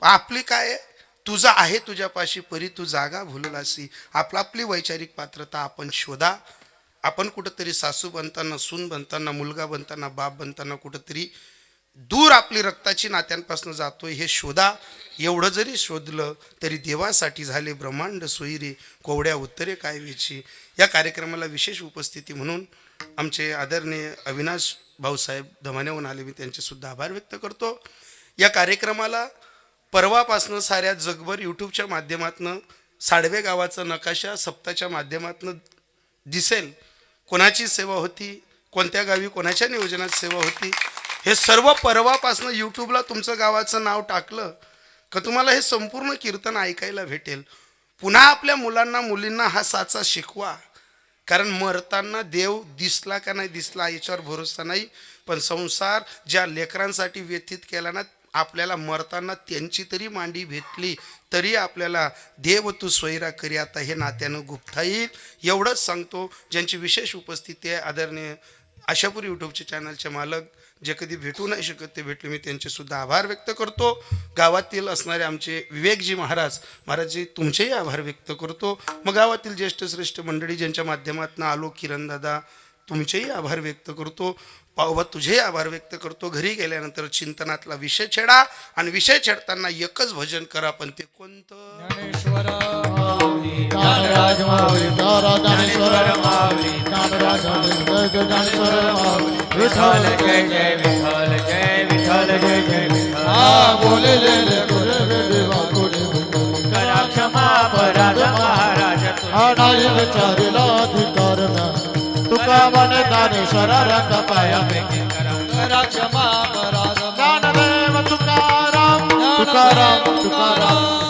आपली काय आहे, तुझा आहे तुझ्यापाशी परी तू जागा भुललासी. आपली वैचारिक पात्रता आपण शोधा. आपण कुठंतरी सासू बनताना, सून बनताना, मुलगा बनताना, बाप बनताना कुठंतरी दूर आपली रक्ताची नात्यांपासून जातोय हे शोधा. एवढं जरी शोधलं तरी देवासाठी झाले ब्रह्मांड सोयरे कोवड्या उत्तरे काय वेची. या कार्यक्रमाला विशेष उपस्थिती म्हणून आमचे आदरणीय अविनाश भाऊसाहेब धमान्याहून आले, मी त्यांचे सुद्धा आभार व्यक्त करतो. या कार्यक्रमाला परवापासनं साऱ्या जगभर यूट्यूबच्या माध्यमातून साडवे गावाचा नकाशा सप्ताच्या माध्यमातून दिसेल. कोणाची सेवा होती, कोणत्या गावी कोणाच्या नियोजनात सेवा होती, हे सर्व परवापासनं यूट्यूबला तुमचं गावाचं नाव टाकलं का तुम्हाला हे संपूर्ण कीर्तन ऐकायला भेटेल. पुन्हा आपल्या मुलांना मुलींना हा साचा शिकवा, कारण मरताना देव दिसला का नाही दिसला याच्यावर भरोसा नाही, पण संसार ज्या लेकरांसाठी व्यतीत केला ना, आपल्याला मरताना त्यांची तरी मांडी भेटली तरी आपल्याला देव तू सोयरा करी आता हे नात्यानं गुप्ता येईल. एवढंच सांगतो. ज्यांची विशेष उपस्थिती आहे आदरणीय आशापूर यूट्यूबचे चॅनलचे मालक, जे कधी भेटू नाही शकत ते भेटले, मी त्यांचे सुद्धा आभार व्यक्त करतो. गावातील असणारे आमचे विवेकजी महाराजजी तुमचेही आभार व्यक्त करतो. मग गावातील ज्येष्ठ श्रेष्ठ मंडळी ज्यांच्या माध्यमातून आलो, किरण दादा तुमचेही आभार व्यक्त करतो. पावबा तुझेही आभार व्यक्त करतो. घरी गेल्यानंतर चिंतनातला विषय छेडा आणि विषय छेडताना एकच भजन करा, पण ते कोणतं? ज्ञानेश्वर ज्ञानराज माऊली ज्ञानेश्वर माऊली ज्ञानराज ज्ञानेश्वर माऊली विठ्ठल जय जय विठ्ठल जय विठ्ठल जय जय विठ्ठल. बोले देवा करा क्षमा अपराध महाराज आणाई विचारिला अधिकार तुका म्हणे ज्ञानेश्वर रंग पाया करा क्षमा अपराध ज्ञानदेव तुकाराम तुकाराम तुकाराम